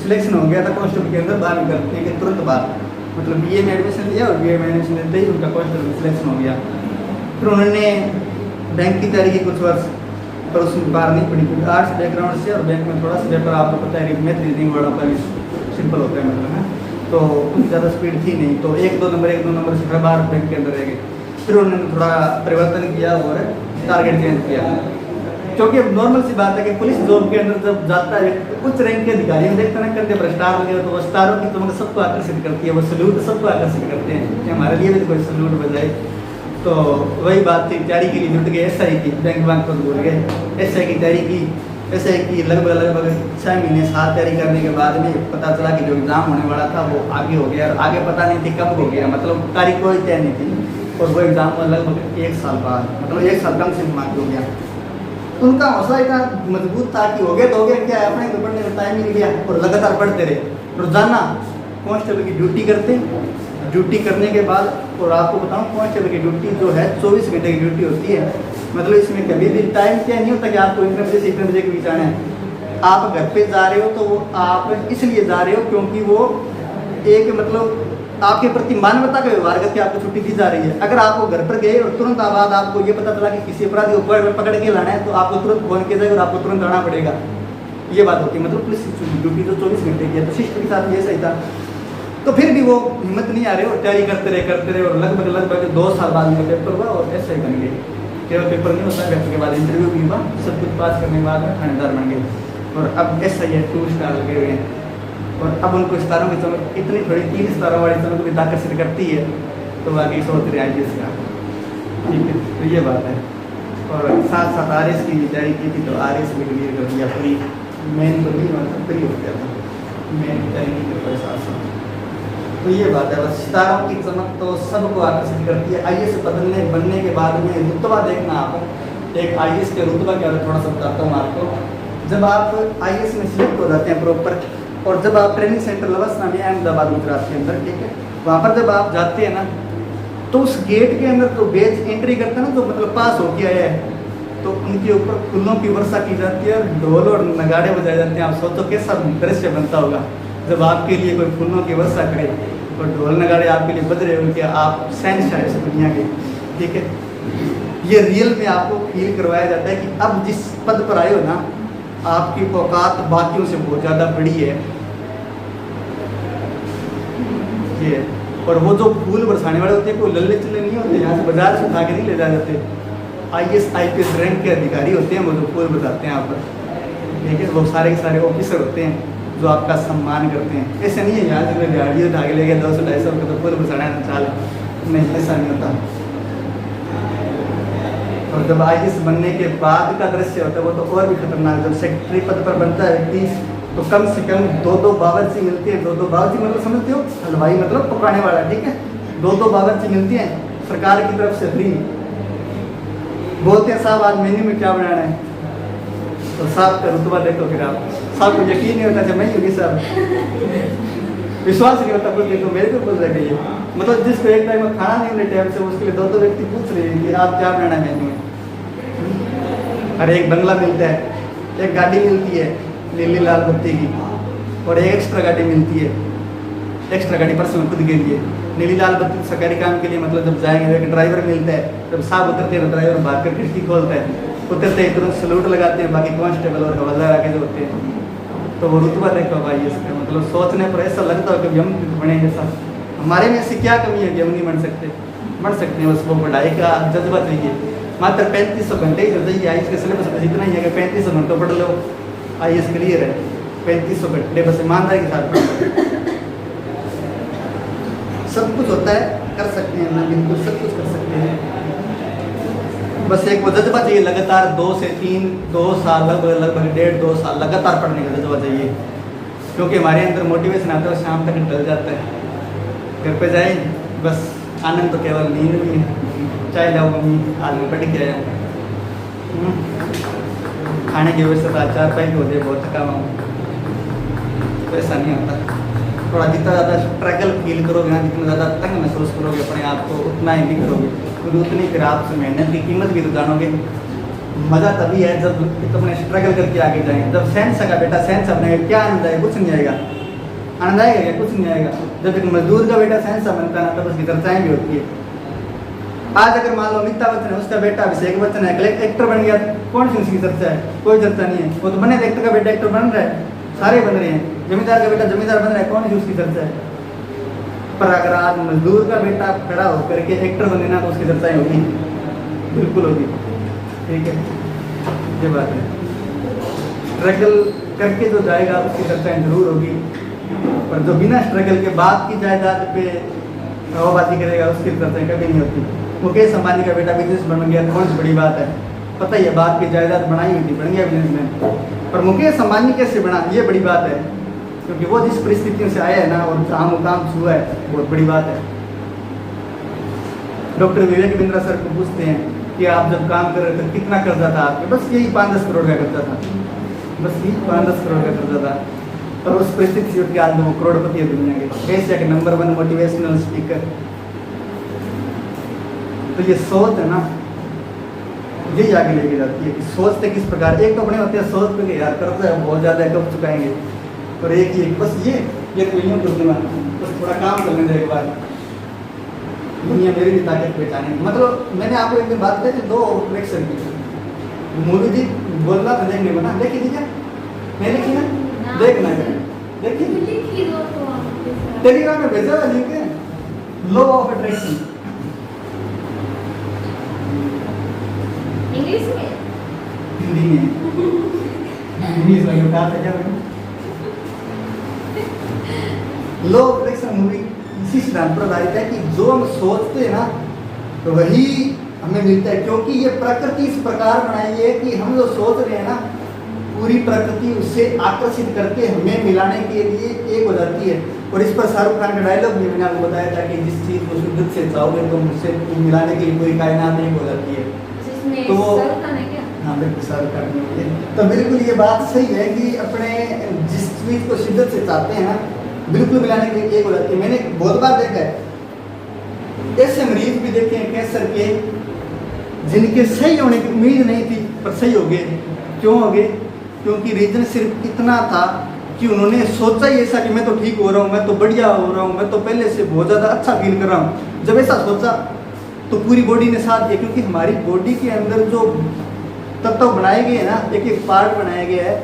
सिलेक्शन हो गया था कांस्टेबल के अंदर 12वीं करने के तुरंत बाद, मतलब बीए में एडमिशन लिया और बीए में एडमिशन लेते ही उनका कांस्टेबल में सिलेक्शन हो गया। फिर उन्होंने बैंक की तैयारी की कुछ वर्ष, पर उसमें बाहर नहीं पड़ी क्योंकि आर्ट्स बैकग्राउंड से और बैंक में थोड़ा सा पेपर आपको पता है मैथ रीजनिंग वर्ड का भी सिंपल होता है मतलब है, तो कुछ ज़्यादा स्पीड थी नहीं, तो एक दो नंबर से हर बार बैंक के अंदर रह गए। फिर उन्होंने थोड़ा परिवर्तन किया और टारगेट चेंज किया, क्योंकि अब नॉर्मल सी बात है कि पुलिस जॉब के अंदर जब जाता है उच्च रैंक के अधिकारी हम देखते ना करते पर स्टार लगे तो वो स्टारों की तुमको सबको आकर्षित करती है, वो सल्यूट सबको आकर्षित करते हैं कि हमारे लिए भी कोई सल्यूट बजाए। तो वही बात थी, तैयारी के लिए जुट गए, एसआई की बैंक को भूल गए, एसआई की तैयारी की, एसआई की लगभग 6 महीने साल तैयारी करने के बाद में पता चला कि जो एग्ज़ाम होने वाला था वो आगे हो गया, और आगे पता नहीं थी कब हो गया, मतलब तारीख कोई तय नहीं थी, और वो एग्ज़ाम लगभग 1 साल बाद, मतलब 1 साल कम से कम आगे हो गया। उनका हौसला इतना मजबूत था कि हो गया तो हो गया, क्या है अपने को पढ़ने में टाइम मिल गया, और लगातार पढ़ते रहे। रोजाना कांस्टेबल की ड्यूटी करते, ड्यूटी करने के बाद, और आपको बताऊं कांस्टेबल की ड्यूटी जो है 24 घंटे की ड्यूटी होती है, मतलब इसमें कभी भी टाइम क्या नहीं होता कि आपको इतने बजे से इतने बजे के बीच आना है। आप घर पे जा रहे हो तो वो आप इसलिए जा रहे हो क्योंकि वो एक मतलब आपके प्रति मानवता का व्यवहार करके आपको छुट्टी दी जा रही है। अगर आपको घर पर गए और तुरंत बाद आपको ये पता चला कि किसी अपराधी को पकड़ के लाना है तो आपको तुरंत फोन किया जाएगा और आपको तुरंत आना पड़ेगा, ये बात होती है। मतलब पुलिस ड्यूटी तो 24 घंटे की है, तो सिस्टर के साथ ये सही था। तो फिर भी वो हिम्मत नहीं आ रही और तैयारी करते रहे और लगभग 2 साल बाद में पेपर हुआ और ऐसे ही बन गए। केवल पेपर नहीं होता, पेपर के बाद इंटरव्यू भी हुआ, सब कुछ पास करने के बाद में थानेदार बन गए और अब ऐसा ही है 2 स्टार लगे हुए हैं। और अब उनको स्टारों की चमक इतनी थोड़ी 3 स्टारों वाली चमक भी आकर्षित करती है, तो बाकी सोच रहे आइए इसका, ठीक है। तो ये बात है। और साथ साथ RS की तैयारी की थी तो RS भी क्लियर कर दिया, फ्री मेन तो नहीं मतलब फ्री हो गया था, मेन तैयारी नहीं कर पाए साथ साथ। तो ये बात है, बस सितारों की चमक तो सबको आकर्षित करती है। IAS बनने के बाद में रुतबा देखना आप, एक IAS के रुतबा क्या थोड़ा सा बताता हूँ आपको। जब आप IAS में सिलेक्ट हो जाते हैं प्रॉपर, और जब आप ट्रेनिंग सेंटर लवसना में अहमदाबाद गुजरात के अंदर, ठीक है, वहाँ पर जब आप जाते हैं ना तो उस गेट के अंदर तो बेच एंट्री करते हैं ना, तो मतलब पास हो गया है, तो उनके ऊपर फूलों की वर्षा की जाती है और ढोल और नगाड़े बजाए जाते हैं। आप सोचो कैसा दृश्य बनता होगा जब आपके लिए कोई फूलों की वर्षा करे और ढोल नगाड़े आपके लिए बज रहे हो कि आप शहंशाह इस दुनिया के, ठीक है। ये रियल में आपको फील करवाया जाता है कि अब जिस पद पर आए हो ना, आपकी औकात बाकियों से बहुत ज़्यादा बड़ी है ये। और वो जो फूल बरसाने वाले होते हैं कोई लल्ले चिल्ले नहीं होते, यहाँ से बाजार से उठा के नहीं ले जा जाते। IAS IPS रैंक के अधिकारी होते हैं वो जो फूल बताते हैं आप पर, ठीक है। वो सारे के सारे ऑफिसर होते हैं जो आपका सम्मान करते हैं। ऐसे नहीं है यहाँ से कोई गाड़ी उठा के ले गया 200-250 का तो फूल बरसाना चाल, नहीं ऐसा नहीं होता। और जब IAS बनने के बाद का दृश्य होता है वो तो और भी खतरनाक। जब सेक्रेटरी पद पर बनता है व्यक्ति तो कम से कम 2-2 बावर्ची मिलती है। 2-2 बावर्ची मतलब समझते हो, हलवाई मतलब पकाने वाला, ठीक है। 2-2 बावर्ची मिलती हैं सरकार की तरफ से फ्री। बोलते हैं साहब आज मेन्यू में क्या बनाना है, तो साहब का रुतबा देखो, फिर आप साहब को यकीन नहीं होता जब मैं होगी साहब विश्वास नहीं होता कोई तो मेरे को बोल रहा है ये, मतलब जिसको एक टाइम में खाना नहीं मिले टाइम से उसके लिए 2 व्यक्ति पूछ रहे हैं कि आप क्या बनाना मेन्यू में। अरे एक बंगला मिलता है, एक गाड़ी मिलती है नीली लाल बत्ती की, और एक एक्स्ट्रा गाड़ी मिलती है, एक्स्ट्रा गाड़ी पर्सनल खुद के लिए। नीली लाल बत्ती सरकारी काम के लिए, मतलब जब जाएंगे एक ड्राइवर मिलता है, जब साहब उतरते हैं तो ड्राइवर भाग कर खिड़की खोलता है, उतरते ही तुरंत सलूट लगाते हैं बाकी कांस्टेबल और हवलदार आगे जो होते हैं। तो वो रुतबा देखो भाई इसका, मतलब सोचने पर ऐसा लगता है कि हम बने ऐसा, हमारे में ऐसी क्या कमी है कि हम नहीं बन सकते हैं। बस वो पढ़ाई का जज्बा चाहिए। मात्र 3500 घंटे ही तो चाहिए। आईएएस के सिलेबस में इतना ही है कि 3500 घंटों पढ़ लो आईएएस क्लियर है। 3500 घंटे बस ईमानदारी के साथ पढ़, सब कुछ होता है, कर सकते हैं ना, बिल्कुल सब कुछ कर सकते हैं। बस एक वो जज्बा चाहिए, लगातार 2 से 3 2 साल लगभग 1.5-2 साल लगातार पढ़ने का जज्बा चाहिए, क्योंकि हमारे अंदर मोटिवेशन आता है, शाम तक ढल जाता है। घर पे जाए बस आनंद तो केवल नींद में है, चाहे जाओ मम्मी आज में पढ़ के आया, खाने की व्यवस्था 4-5 हो जाए बहुत थका हुआ हूँ, तो ऐसा नहीं होता। थोड़ा जितना ज़्यादा स्ट्रगल फील करोगे ना, जितना ज़्यादा तंग महसूस करोगे अपने आप को, उतना ही नहीं करोगे, क्योंकि उतनी फिर आप मेहनत की कीमत भी तो जानोगे। मज़ा तभी है जब तुमने स्ट्रगल करके आगे जाएंगे। जब सेंस का बेटा सेंस बनेगा, क्या आनंद आएगा? कुछ नहीं आएगा। आनंद आएगा क्या? कुछ नहीं आएगा। जब एक मजदूर का बेटा सेंस बनता है ना, तब उसकी चर्चाएँ भी होती है। आज अगर मान लो अमिताभ बच्चन है, उसका बेटा अभिषेक बच्चन है, एक्टर बन गया, कौन सी उसकी चर्चा है? कोई चर्चा नहीं है। वो तो बने, एक्टर का बेटा एक्टर बन रहा है, सारे बन रहे हैं। जमींदार का बेटा जमींदार बन रहा है, कौन सी उसकी चर्चा है? पर अगर आज मजदूर का बेटा खड़ा होकर के एक्टर बने ना, तो उसकी चर्चाएं होगी, बिल्कुल होगी। ठीक है, ये बात है। स्ट्रगल करके जो जाएगा उसकी चर्चाएं जरूर होगी, पर जो बिना स्ट्रगल के बाद की जायदाद पे हवाबाजी करेगा उसकी चर्चाएं कभी नहीं होती। मुकेश अंबानी का बेटा बिजनेस बन गया, कौन सी बड़ी बात है? पता ही है, बात की जायदाद बनाई हुई थी, बन गया बिजनेसमैन। पर मुकेश अंबानी कैसे बना, ये बड़ी बात है, क्योंकि वो जिस परिस्थितियों से आया है ना, और जहाँ मुकाम छुआ है, बहुत बड़ी बात है। डॉक्टर विवेक बिंद्रा सर को पूछते हैं कि आप जब काम कर रहे थे कितना कर्जा था आपके? बस यही 5-10 करोड़ का कर्जा था, बस यही 5-10 करोड़ का कर्जा था। और उस परिस्थिति से उठ के आज वो करोड़पति है दुनिया के, एशिया के नंबर 1 मोटिवेशनल स्पीकर। तो ये सोच है ना, यही आगे लेके जाती है कि सोचते किस प्रकार। एक तो अपने होते हैं सोच पे यार कर्जा है बहुत ज़्यादा है, कब चुकाएंगे, और एक ही बस ये तो यूँ कर दूँगा, बस थोड़ा काम करने दे एक बार, दुनिया मेरी भी ताकत पहचाने। मतलब मैंने आपको एक दिन बात कही थी 2 ऑपरेशन की, मूवी थी, बोलना था देखने बना, देखी थी क्या? नहीं देखी ना? देखना है, देखिए टेलीग्राम में भेजा हुआ लिंक है, लॉ ऑफ अट्रैक्शन, इंग्लिश में, हिंदी में, इंग्लिश में बता था क्या? लॉ ऑफ अट्रैक्शन मूवी इसी सिद्धांत पर आधारित है कि जो हम सोचते हैं ना, तो वही हमें मिलता है। क्योंकि ये प्रकृति इस प्रकार बनाई है कि हम जो सोच रहे हैं ना, पूरी प्रकृति उससे आकर्षित करके हमें मिलाने के लिए एक हो जाती है। और इस पर शाहरुख खान का डायलॉग भी मैंने आपको बताया था कि जिस चीज़ को शुद्ध से चाहोगे तो मुझसे मिलाने के लिए पूरी कायनात एक हो जाती है। तो हाँ बिल्कुल शाहरुख खान ने, तो बिल्कुल ये बात सही है कि अपने जिस चीज़ को शिद्दत से चाहते हैं ना, बिल्कुल मिलाने के लिए एक हो जाती है। मैंने बहुत बार देखा है, ऐसे मरीज भी देखे हैं कैंसर के, जिनके सही होने की उम्मीद नहीं थी पर सही हो गए। क्यों हो गए? क्योंकि रीजन सिर्फ इतना था कि उन्होंने सोचा ही ऐसा कि मैं तो ठीक हो रहा हूँ, मैं तो बढ़िया हो रहा हूँ, मैं तो पहले से बहुत ज़्यादा अच्छा फील कर रहा हूँ। जब ऐसा सोचा तो पूरी बॉडी ने साथ दिया, क्योंकि हमारी बॉडी के अंदर जो तत्व बनाए गए हैं ना, एक एक पार्ट बनाया गया है,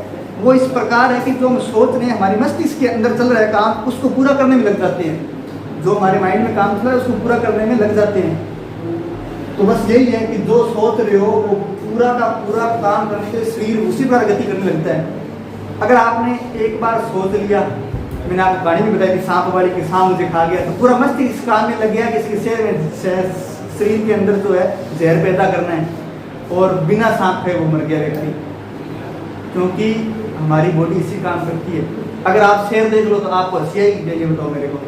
वो इस प्रकार है कि जो हम सोच रहे हैं, हमारी मस्तिष्क के अंदर चल रहा है काम, उसको पूरा करने में लग जाते हैं। जो हमारे माइंड में काम चल रहा है उसको पूरा करने में लग जाते हैं। तो बस यही है कि जो सोच रहे हो वो पूरा का पूरा काम करने के शरीर उसी प्रकार गति करने लगता है। अगर आपने एक बार सोच लिया, मैंने आपको कहानी भी बताई थी सांप वाली कि सांप मुझे खा गया, तो पूरा मस्तिष्क इस काम में लग गया कि इसके शरीर के अंदर जो है जहर पैदा करना है, और बिना सांप खाए वो मर गया व्यक्ति, क्योंकि हमारी बॉडी इसी काम करती है। अगर आप शेर देख लो तो आपको हंसी आएगी, ये बताओ मेरे को,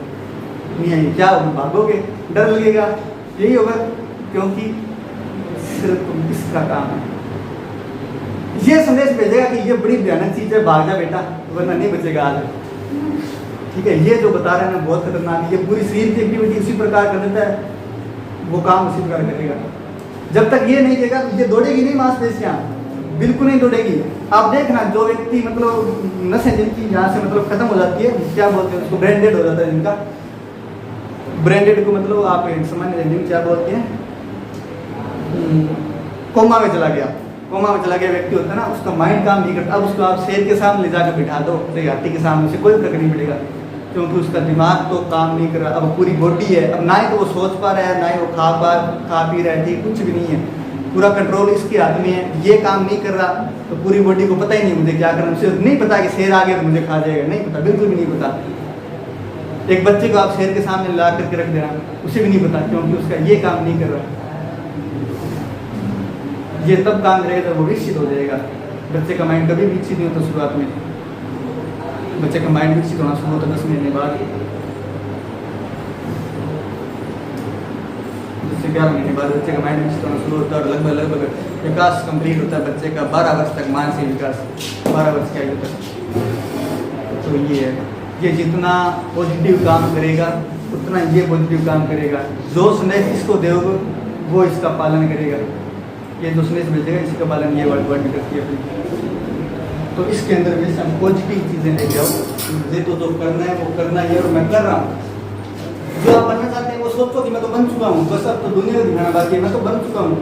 नहीं आएगी? क्या भागोगे, डर लगेगा, यही होगा, क्योंकि सिर्फ इसका काम है। ये संदेश भेजेगा कि ये बड़ी भयानक चीज़ है, भाग जा बेटा, वरना नहीं बचेगा आज। ठीक है, ये जो बता रहे हैं ना बहुत खतरनाक है। ये पूरी शरीर की एक्टिविटी उसी प्रकार कर देता है, वो काम उसी प्रकार करेगा। जब तक ये नहीं देगा ये दौड़ेगी नहीं मांसपेशियाँ, बिल्कुल नहीं दौड़ेगी। आप देखना जो व्यक्ति मतलब नसें जिनकी यहाँ से मतलब खत्म हो जाती है, क्या बोलते हैं उसको, ब्रेन डेड हो जाता है जिनका। ब्रेन डेड को मतलब आप सामान्य हिंदी में क्या बोलते हैं, कोमा में चला गया। कोमा में चला गया व्यक्ति होता है ना, उसका माइंड काम नहीं करता। अब उसको आप शेर के सामने ले जाकर बिठा दो, तो हाथी के सामने से कोई फर्क नहीं पड़ेगा, क्योंकि उसका दिमाग तो काम नहीं कर रहा। अब पूरी बॉडी है, अब ना ही तो वो सोच पा रहा है, ना ही वो खा पी रहा है, ठीक कुछ भी नहीं है, पूरा कंट्रोल इसके हाथ में है। ये काम नहीं कर रहा तो पूरी बॉडी को पता ही नहीं मुझे क्या करना। सिर्फ नहीं पता कि शेर आ गया तो मुझे खा जाएगा, नहीं पता, बिल्कुल भी नहीं पता। एक बच्चे को आप शेर के सामने ला करके रख देना, उसे भी नहीं पता, क्योंकि उसका ये काम नहीं कर रहा। ये तब काम करेगा जब वो विकसित हो जाएगा। बच्चे का माइंड कभी विकसित नहीं होता शुरुआत में, बच्चे का माइंड विकसित होना शुरू होता 10 महीने बाद, 10 से 11 महीने बाद बच्चे का माइंड विकसित होना शुरू होता है। और लगभग विकास कंप्लीट होता है बच्चे का 12 वर्ष तक, मानसिक विकास 12 वर्ष की आयु तक। तो ये है, ये जितना पॉजिटिव काम करेगा उतना ये पॉजिटिव काम करेगा। जो संदेश इसको दोगे वो इसका पालन करेगा, ये जो संदेश भेजेगा इसका पालन ये वर्ड करती है अपनी। तो इसके अंदर भी हम पॉजिटिव चीज़ें लेके आओ, मुझे तो जो करना है वो करना ही है और मैं कर रहा हूँ। जो आप बनना चाहते हैं वो सोचो कि मैं तो बन चुका हूँ, बस अब तो दुनिया को दिखाना बाकी है, मैं तो बन चुका हूँ।